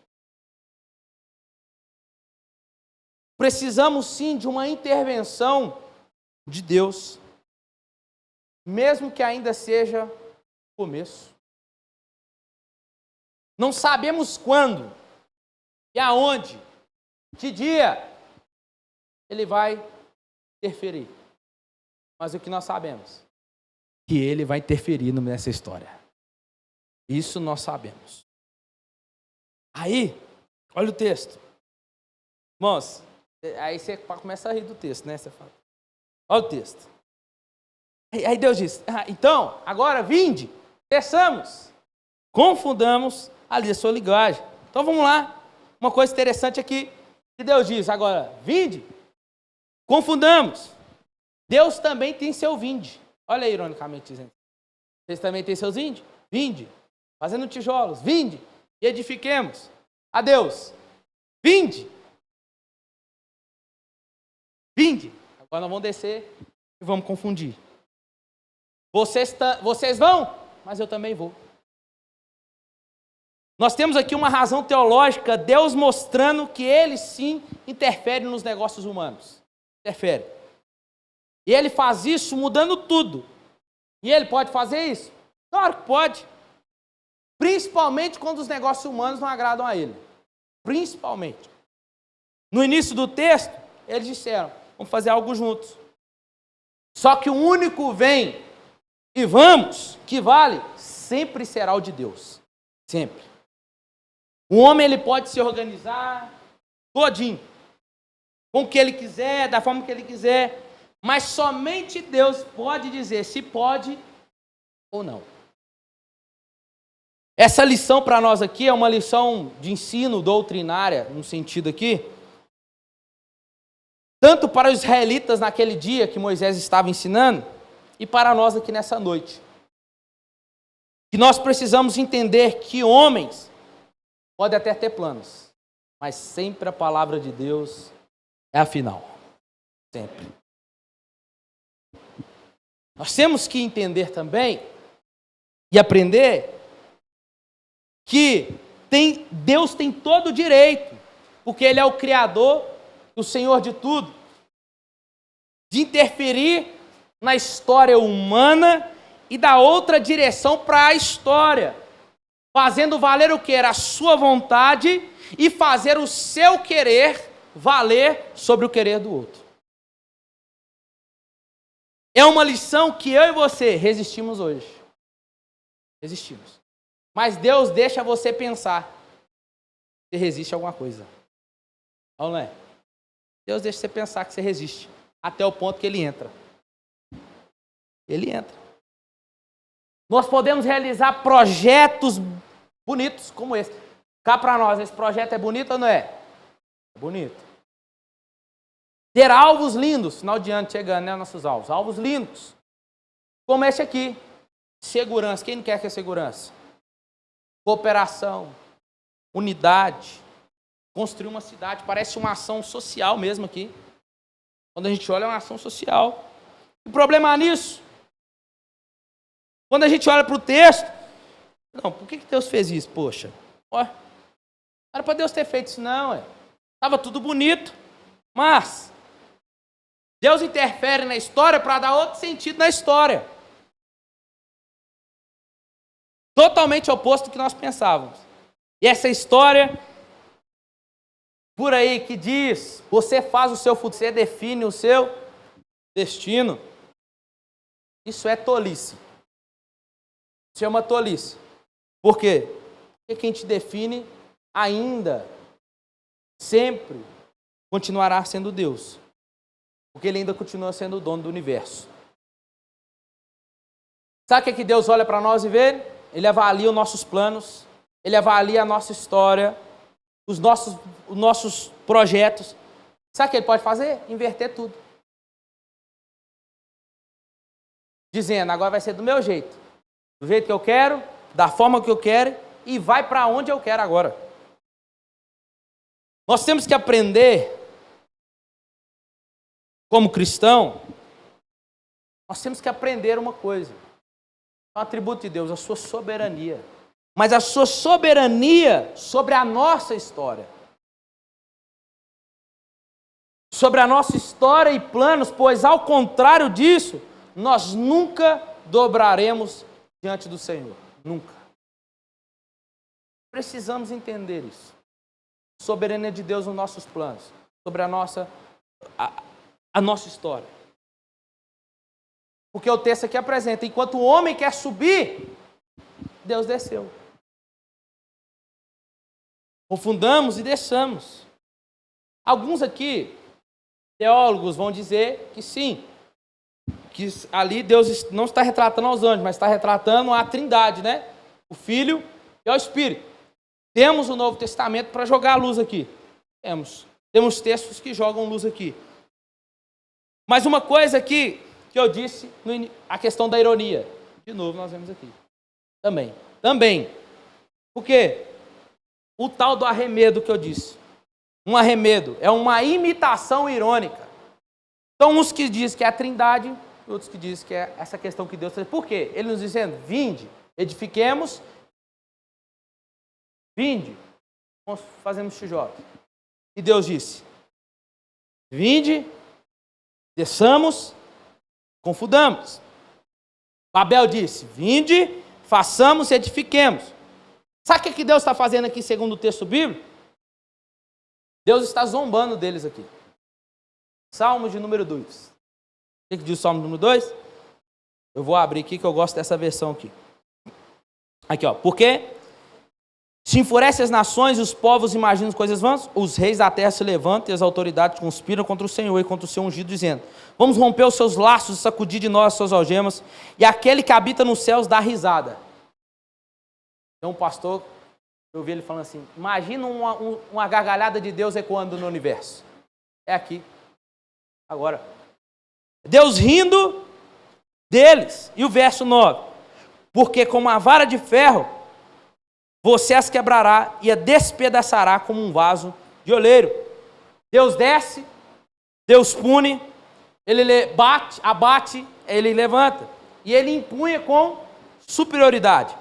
Precisamos sim de uma intervenção de Deus, mesmo que ainda seja o começo. Não sabemos quando e aonde, que dia Ele vai interferir. Mas o que nós sabemos? Que Ele vai interferir nessa história. Isso nós sabemos. Aí, olha o texto. Irmãos, aí você começa a rir do texto, né? Você fala, olha o texto. Aí Deus diz, então, agora vinde, peçamos, confundamos ali a sua linguagem. Então vamos lá. Uma coisa interessante aqui, que Deus diz, agora, vinde, confundamos. Deus também tem seu vinde. Olha aí, ironicamente dizendo. Vocês também têm seus vinde? Vinde. Fazendo tijolos, vinde. E edifiquemos a Deus. Vinde. Vinde. Agora nós vamos descer e vamos confundir. Vocês vão, mas eu também vou. Nós temos aqui uma razão teológica, Deus mostrando que Ele sim interfere nos negócios humanos. Interfere. E Ele faz isso mudando tudo. E Ele pode fazer isso? Claro que pode. Principalmente quando os negócios humanos não agradam a Ele. Principalmente. No início do texto, eles disseram, vamos fazer algo juntos. Só que o único vem e vamos, que vale, sempre será o de Deus. Sempre. O homem ele pode se organizar todinho, com o que ele quiser, da forma que ele quiser, mas somente Deus pode dizer se pode ou não. Essa lição para nós aqui é uma lição de ensino doutrinária, no sentido aqui, tanto para os israelitas naquele dia que Moisés estava ensinando, e para nós aqui nessa noite. Que nós precisamos entender que homens podem até ter planos, mas sempre a palavra de Deus é a final. Sempre. Nós temos que entender também e aprender que Deus tem todo o direito, porque Ele é o Criador, o Senhor de tudo, de interferir na história humana e dar outra direção para a história, fazendo valer o que era a sua vontade e fazer o seu querer valer sobre o querer do outro. É uma lição que eu e você resistimos hoje. Resistimos. Mas Deus deixa você pensar se resiste a alguma coisa. Ou não é? Deus deixa você pensar que você resiste, até o ponto que Ele entra. Ele entra. Nós podemos realizar projetos bonitos como esse. Cá para nós, esse projeto é bonito ou não é? É bonito. Ter alvos lindos, final de ano chegando, né? Nossos alvos. Alvos lindos. Como esse aqui. Segurança. Quem não quer que é segurança? Cooperação. Unidade. Construir uma cidade. Parece uma ação social mesmo aqui. Quando a gente olha, é uma ação social. O problema nisso, quando a gente olha para o texto, não, por que Deus fez isso? Poxa, ó, não era para Deus ter feito isso não, estava tudo bonito, mas Deus interfere na história para dar outro sentido na história. Totalmente oposto do que nós pensávamos. E essa história, por aí, que diz, você faz o seu futuro, você define o seu destino, isso é tolice. Isso é uma tolice. Por quê? Porque quem te define ainda, sempre, continuará sendo Deus. Porque Ele ainda continua sendo o dono do universo. Sabe o que Deus olha para nós e vê? Ele avalia os nossos planos, Ele avalia a nossa história, os nossos projetos. Sabe o que Ele pode fazer? Inverter tudo. Dizendo, agora vai ser do meu jeito. Do jeito que eu quero, da forma que eu quero, e vai para onde eu quero agora. Nós temos que aprender, como cristão, nós temos que aprender uma coisa. É um atributo de Deus, a sua soberania. Mas a sua soberania sobre a nossa história. Sobre a nossa história e planos, pois ao contrário disso, nós nunca dobraremos diante do Senhor. Nunca. Precisamos entender isso. Soberania de Deus nos nossos planos. Sobre a nossa história. Porque o texto aqui apresenta, enquanto o homem quer subir, Deus desceu. Confundamos e deixamos. Alguns aqui, teólogos, vão dizer que sim, que ali Deus não está retratando aos anjos, mas está retratando a Trindade, né? O Filho e o Espírito. Temos o Novo Testamento para jogar a luz aqui. Temos textos que jogam luz aqui. Mas uma coisa aqui que eu disse, a questão da ironia. De novo nós vemos aqui. Também. Por quê? O tal do arremedo que eu disse. Um arremedo é uma imitação irônica. Então, uns que dizem que é a Trindade, outros que dizem que é essa questão que Deus fez. Por quê? Ele nos dizendo, vinde, edifiquemos, vinde, fazemos tijolos. E Deus disse, vinde, desçamos, confundamos. Babel disse, vinde, façamos e edifiquemos. Sabe o que Deus está fazendo aqui, segundo o texto bíblico? Deus está zombando deles aqui. Salmo de número 2. O que diz o Salmo número 2? Eu vou abrir aqui que eu gosto dessa versão aqui. Aqui, ó. Porque se enfurece as nações e os povos imaginam coisas vãs, os reis da terra se levantam e as autoridades conspiram contra o Senhor e contra o seu ungido, dizendo, vamos romper os seus laços e sacudir de nós as suas algemas, e aquele que habita nos céus dá risada. Então, um pastor, eu vi ele falando assim, imagina uma gargalhada de Deus ecoando no universo. É aqui. Agora, Deus rindo deles. E o verso 9. Porque com uma vara de ferro, você as quebrará e a despedaçará como um vaso de oleiro. Deus desce, Deus pune, ele bate, abate, ele levanta. E ele impunha com superioridade.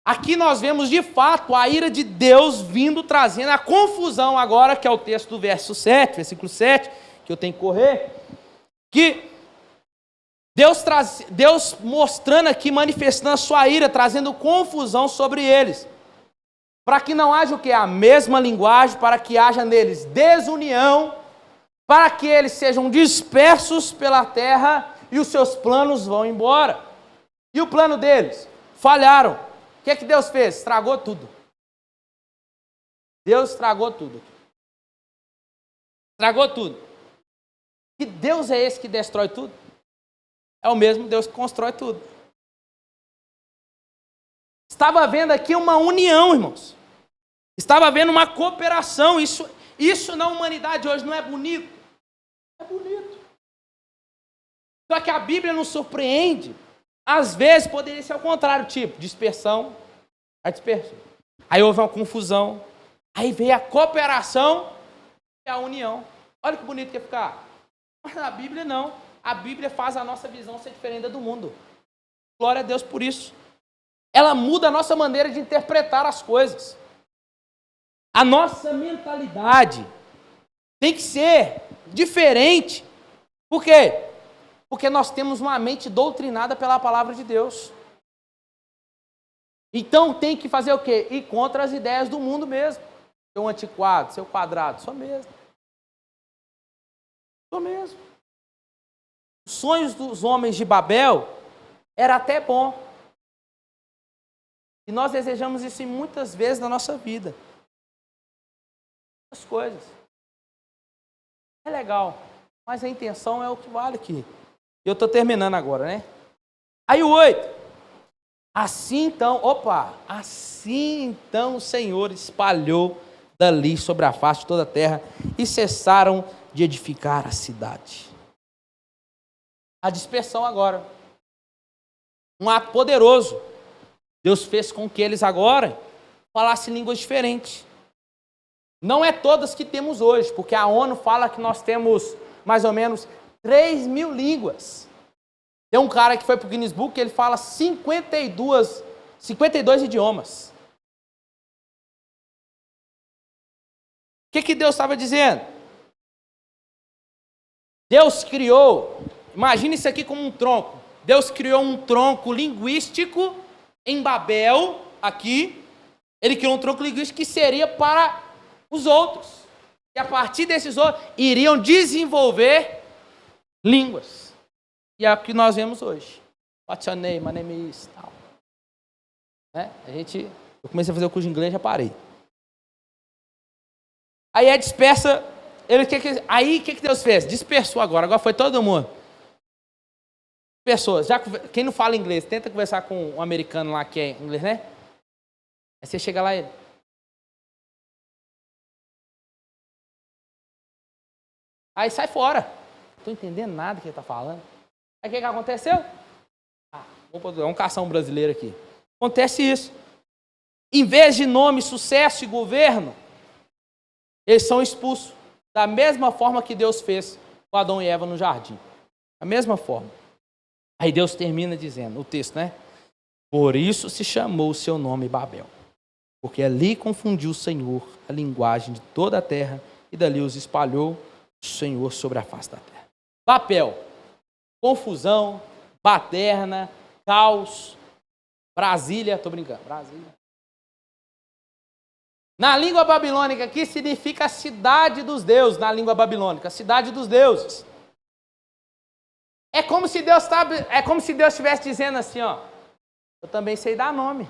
Aqui nós vemos de fato a ira de Deus vindo trazendo a confusão agora, que é o texto do verso 7, versículo 7, que eu tenho que correr, que Deus mostrando aqui, manifestando a sua ira, trazendo confusão sobre eles, para que não haja o que? A mesma linguagem, para que haja neles desunião, para que eles sejam dispersos pela terra e os seus planos vão embora. E o plano deles? Falharam. O que Deus fez? Estragou tudo. Deus estragou tudo. Estragou tudo. Que Deus é esse que destrói tudo? É o mesmo Deus que constrói tudo. Estava havendo aqui uma união, irmãos. Estava havendo uma cooperação. Isso na humanidade hoje não é bonito? É bonito. Só que a Bíblia nos surpreende. Às vezes poderia ser ao contrário, tipo, dispersão, a dispersão. Aí houve uma confusão, aí veio a cooperação e a união. Olha que bonito que ia ficar. Mas na Bíblia não. A Bíblia faz a nossa visão ser diferente da do mundo. Glória a Deus por isso. Ela muda a nossa maneira de interpretar as coisas. A nossa mentalidade tem que ser diferente. Por quê? Porque nós temos uma mente doutrinada pela palavra de Deus. Então tem que fazer o quê? Ir contra as ideias do mundo mesmo. Seu antiquado, seu quadrado, só mesmo. Só mesmo. Os sonhos dos homens de Babel era até bom. E nós desejamos isso muitas vezes na nossa vida. As coisas. É legal, mas a intenção é o que vale aqui. Eu estou terminando agora, né? Aí o 8. Assim então o Senhor espalhou dali sobre a face de toda a terra e cessaram de edificar a cidade. A dispersão agora. Um ato poderoso. Deus fez com que eles agora falassem línguas diferentes. Não é todas que temos hoje, porque a ONU fala que nós temos mais ou menos 3.000 línguas. Tem um cara que foi para o Guinness Book, ele fala 52 idiomas. O que Deus estava dizendo? Deus criou, imagine isso aqui como um tronco. Deus criou um tronco linguístico em Babel, aqui. Ele criou um tronco linguístico que seria para os outros. E a partir desses outros, iriam desenvolver línguas. E é o que nós vemos hoje. What's your name? My name is... Tal. Né? Eu comecei a fazer o curso de inglês e já parei. Aí a dispersa... Aí o que Deus fez? Dispersou agora foi todo mundo. Pessoas, quem não fala inglês, tenta conversar com um americano lá que é inglês, né? Aí você chega lá e ele... Aí sai fora. Não estou entendendo nada que ele está falando. Aí o que aconteceu? Vamos caçar um brasileiro aqui. Acontece isso. Em vez de nome, sucesso e governo, eles são expulsos. Da mesma forma que Deus fez com Adão e Eva no jardim. Da mesma forma. Aí Deus termina dizendo, o texto, né? Por isso se chamou o seu nome Babel, porque ali confundiu o Senhor a linguagem de toda a terra e dali os espalhou o Senhor sobre a face da terra. Babel, confusão, baderna, caos. Brasília, tô brincando, Brasília. Na língua babilônica aqui significa cidade dos deuses, na língua babilônica, cidade dos deuses. É como se Deus estivesse dizendo assim, ó, eu também sei dar nome.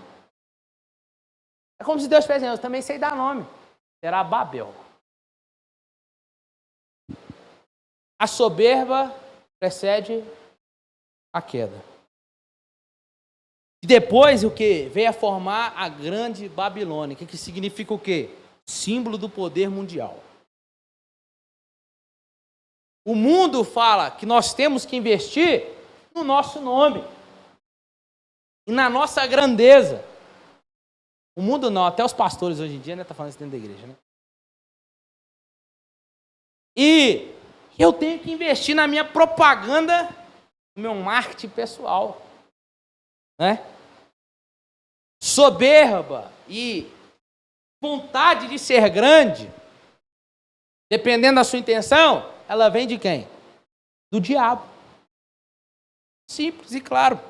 É como se Deus estivesse dizendo, eu também sei dar nome. Será Babel. A soberba precede a queda. E depois o que? Veio a formar a grande Babilônia, que significa o quê? Símbolo do poder mundial. O mundo fala que nós temos que investir no nosso nome e na nossa grandeza. O mundo não, até os pastores hoje em dia, né, tá falando isso dentro da igreja, né? E eu tenho que investir na minha propaganda, no meu marketing pessoal, né? Soberba e vontade de ser grande, dependendo da sua intenção, ela vem de quem? Do diabo. Simples e claro.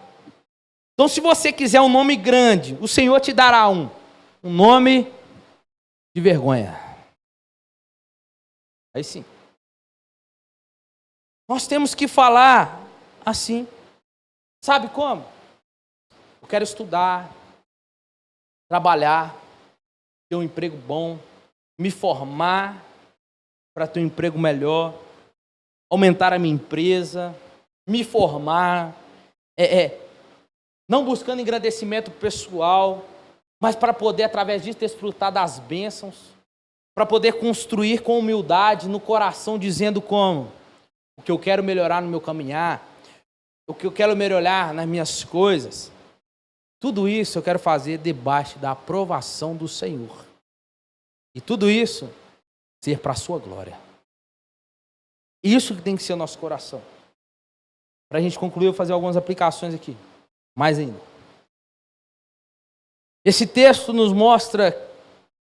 Então, se você quiser um nome grande, o Senhor te dará um nome de vergonha. Aí sim. Nós temos que falar assim. Sabe como? Eu quero estudar, trabalhar, ter um emprego bom, me formar para ter um emprego melhor, aumentar a minha empresa, me formar, não buscando engrandecimento pessoal, mas para poder, através disso, desfrutar das bênçãos, para poder construir com humildade no coração, dizendo como o que eu quero melhorar no meu caminhar, o que eu quero melhorar nas minhas coisas. Tudo isso eu quero fazer debaixo da aprovação do Senhor. E tudo isso ser para a sua glória. Isso que tem que ser o nosso coração. Para a gente concluir, eu vou fazer algumas aplicações aqui. Mais ainda. Esse texto nos mostra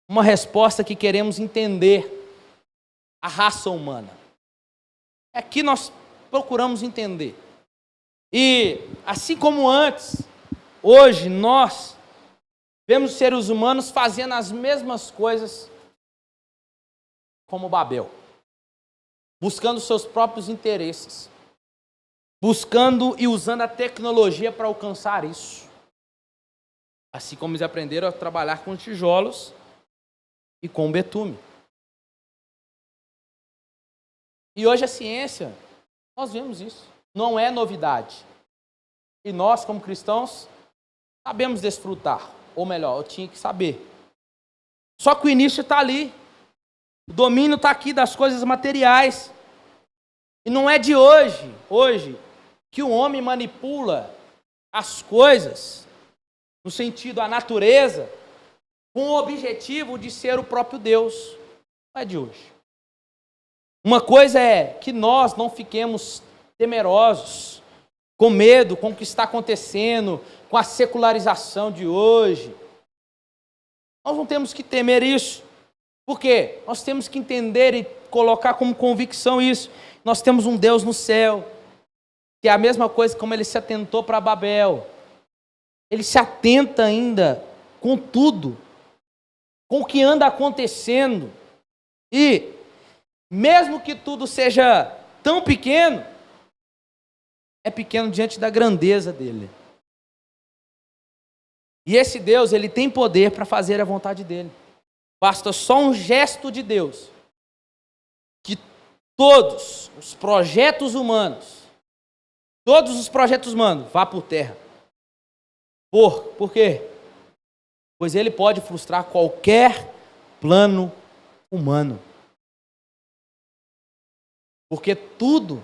uma resposta que queremos entender. A raça humana. Aqui nós procuramos entender. E assim como antes, hoje nós vemos os seres humanos fazendo as mesmas coisas como Babel. Buscando seus próprios interesses. Buscando e usando a tecnologia para alcançar isso. Assim como eles aprenderam a trabalhar com tijolos e com betume. E hoje a ciência, nós vemos isso. Não é novidade. E nós, como cristãos, sabemos desfrutar. Ou melhor, eu tinha que saber. Só que o início está ali. O domínio está aqui das coisas materiais. E não é de hoje, que o homem manipula as coisas, no sentido, a natureza, com o objetivo de ser o próprio Deus. Não é de hoje. Uma coisa é que nós não fiquemos temerosos, com medo com o que está acontecendo, com a secularização de hoje. Nós não temos que temer isso. Por quê? Nós temos que entender e colocar como convicção isso. Nós temos um Deus no céu, que é a mesma coisa como ele se atentou para Babel. Ele se atenta ainda com tudo, com o que anda acontecendo. E, mesmo que tudo seja tão pequeno, é pequeno diante da grandeza dele. E esse Deus, ele tem poder para fazer a vontade dele. Basta só um gesto de Deus, que todos os projetos humanos vá por terra. Por quê? Pois ele pode frustrar qualquer plano humano. Porque tudo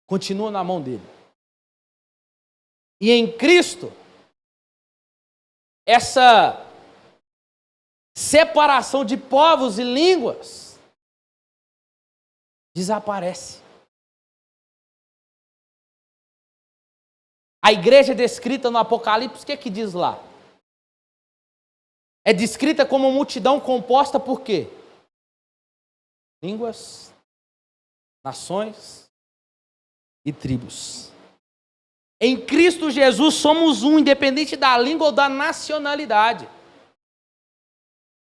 continua na mão dele. E em Cristo, essa separação de povos e línguas desaparece. A igreja é descrita no Apocalipse, o que é que diz lá? É descrita como uma multidão composta por quê? Línguas, nações e tribos. Em Cristo Jesus somos um, independente da língua ou da nacionalidade.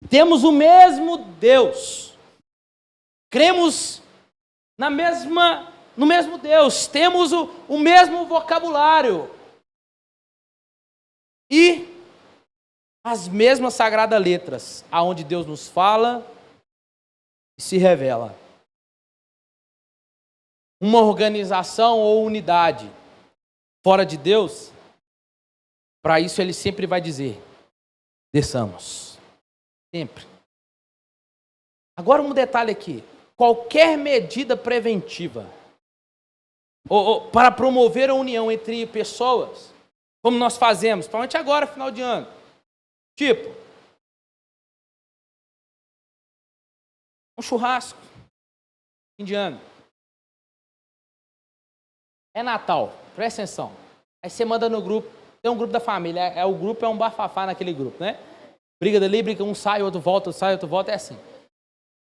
Temos o mesmo Deus. Cremos no mesmo Deus. Temos o mesmo vocabulário. E as mesmas sagradas letras, aonde Deus nos fala e se revela. Uma organização ou unidade fora de Deus, para isso ele sempre vai dizer, desçamos. Sempre. Agora um detalhe aqui. Qualquer medida preventiva ou para promover a união entre pessoas, como nós fazemos, principalmente agora, final de ano. Tipo, um churrasco, fim de ano. É Natal, presta atenção. Aí você manda no grupo, tem um grupo da família, o grupo é um bafafá naquele grupo, né? Briga dali, briga, um sai, outro volta, é assim.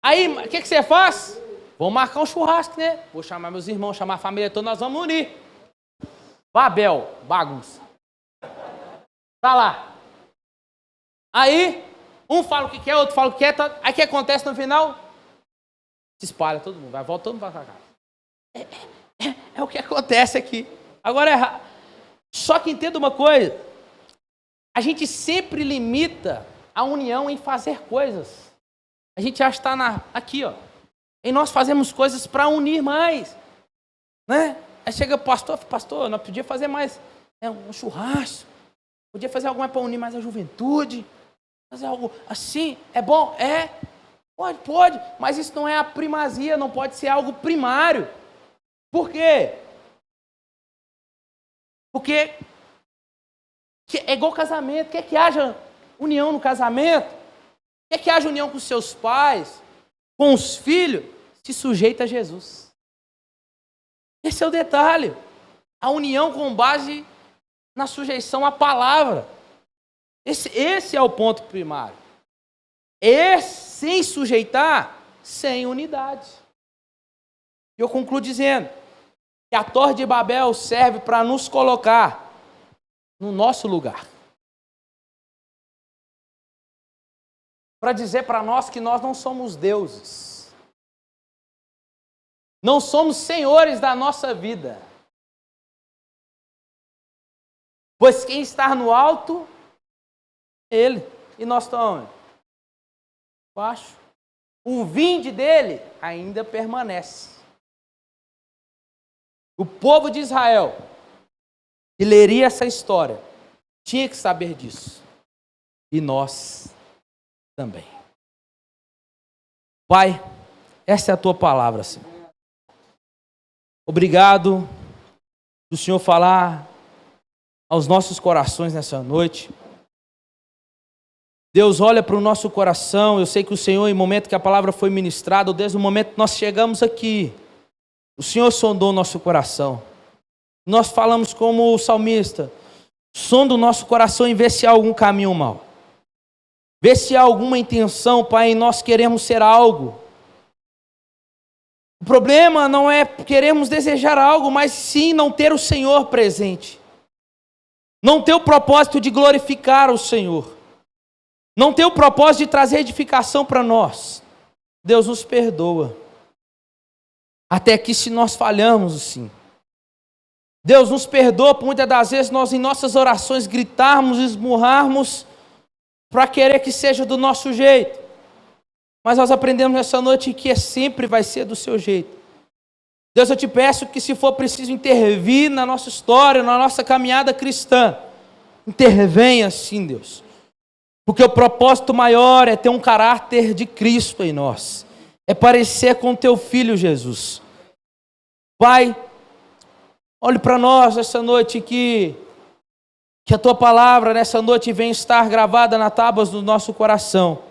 Aí, o que você faz? Vamos marcar um churrasco, né? Vou chamar meus irmãos, chamar a família toda, nós vamos unir. Babel, bagunça. Tá lá. Aí, um fala o que quer, outro fala o que quer. Aí o que acontece no final? Se espalha todo mundo, vai, volta todo mundo para cá. É o que acontece aqui. Agora, só que entenda uma coisa. A gente sempre limita a união em fazer coisas. A gente acha que está aqui, ó. E nós fazemos coisas para unir mais. Né? Aí chega o pastor, nós podíamos fazer mais um churrasco. Podia fazer algo mais para unir mais a juventude. Fazer algo assim, é bom? É. Pode. Mas isso não é a primazia, não pode ser algo primário. Por quê? Porque é igual casamento. Quer que haja união no casamento? Quer que haja união com seus pais? Com os filhos? Se sujeita a Jesus. Esse é o detalhe. A união com base na sujeição à palavra. Esse é o ponto primário. Sem sujeitar, sem unidade. E eu concluo dizendo que a Torre de Babel serve para nos colocar no nosso lugar. Para dizer para nós que nós não somos deuses. Não somos senhores da nossa vida. Pois quem está no alto, Ele. E nós estamos baixo. O vinde dele ainda permanece. O povo de Israel, que leria essa história, tinha que saber disso. E nós também. Pai, essa é a tua palavra, Senhor. Obrigado do Senhor falar aos nossos corações nessa noite. Deus olha para o nosso coração. Eu sei que o Senhor, em momento que a palavra foi ministrada, desde o momento que nós chegamos aqui, o Senhor sondou o nosso coração. Nós falamos como o salmista: sonda o nosso coração e vê se há algum caminho mau. Vê se há alguma intenção, Pai, em nós queremos ser algo. O problema não é queremos desejar algo, mas sim não ter o Senhor presente. Não ter o propósito de glorificar o Senhor. Não ter o propósito de trazer edificação para nós. Deus nos perdoa. Até que se nós falhamos, sim. Deus nos perdoa por muitas das vezes nós em nossas orações gritarmos, esmurrarmos, para querer que seja do nosso jeito. Mas nós aprendemos nessa noite que sempre vai ser do seu jeito. Deus, eu te peço que se for preciso intervir na nossa história, na nossa caminhada cristã, intervenha sim, Deus. Porque o propósito maior é ter um caráter de Cristo em nós. É parecer com o teu Filho Jesus. Pai, olhe para nós essa noite que a tua palavra nessa noite venha estar gravada na tábuas do nosso coração.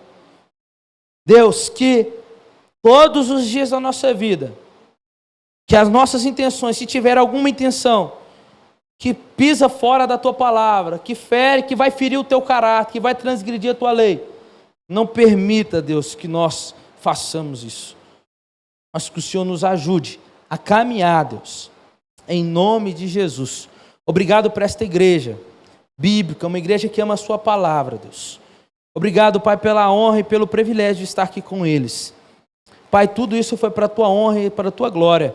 Deus, que todos os dias da nossa vida que as nossas intenções, se tiver alguma intenção que pisa fora da tua palavra, que fere, que vai ferir o teu caráter, que vai transgredir a tua lei, não permita, Deus, que nós façamos isso. Mas que o Senhor nos ajude a caminhar, Deus, em nome de Jesus. Obrigado por esta igreja bíblica, uma igreja que ama a sua palavra, Deus. Obrigado, Pai, pela honra e pelo privilégio de estar aqui com eles. Pai, tudo isso foi para a tua honra e para a tua glória,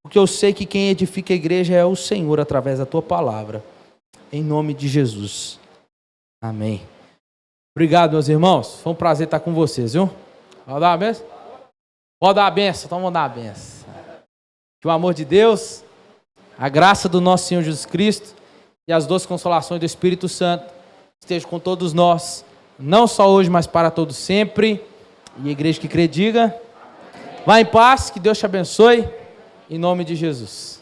porque eu sei que quem edifica a igreja é o Senhor através da tua palavra. Em nome de Jesus. Amém. Obrigado, meus irmãos. Foi um prazer estar com vocês, viu? Pode dar a benção? Pode dar a benção, então vamos dar a benção. Que o amor de Deus, a graça do nosso Senhor Jesus Cristo e as doces consolações do Espírito Santo estejam com todos nós, não só hoje, mas para todos sempre. E a igreja que crê, diga: vá em paz, que Deus te abençoe, em nome de Jesus.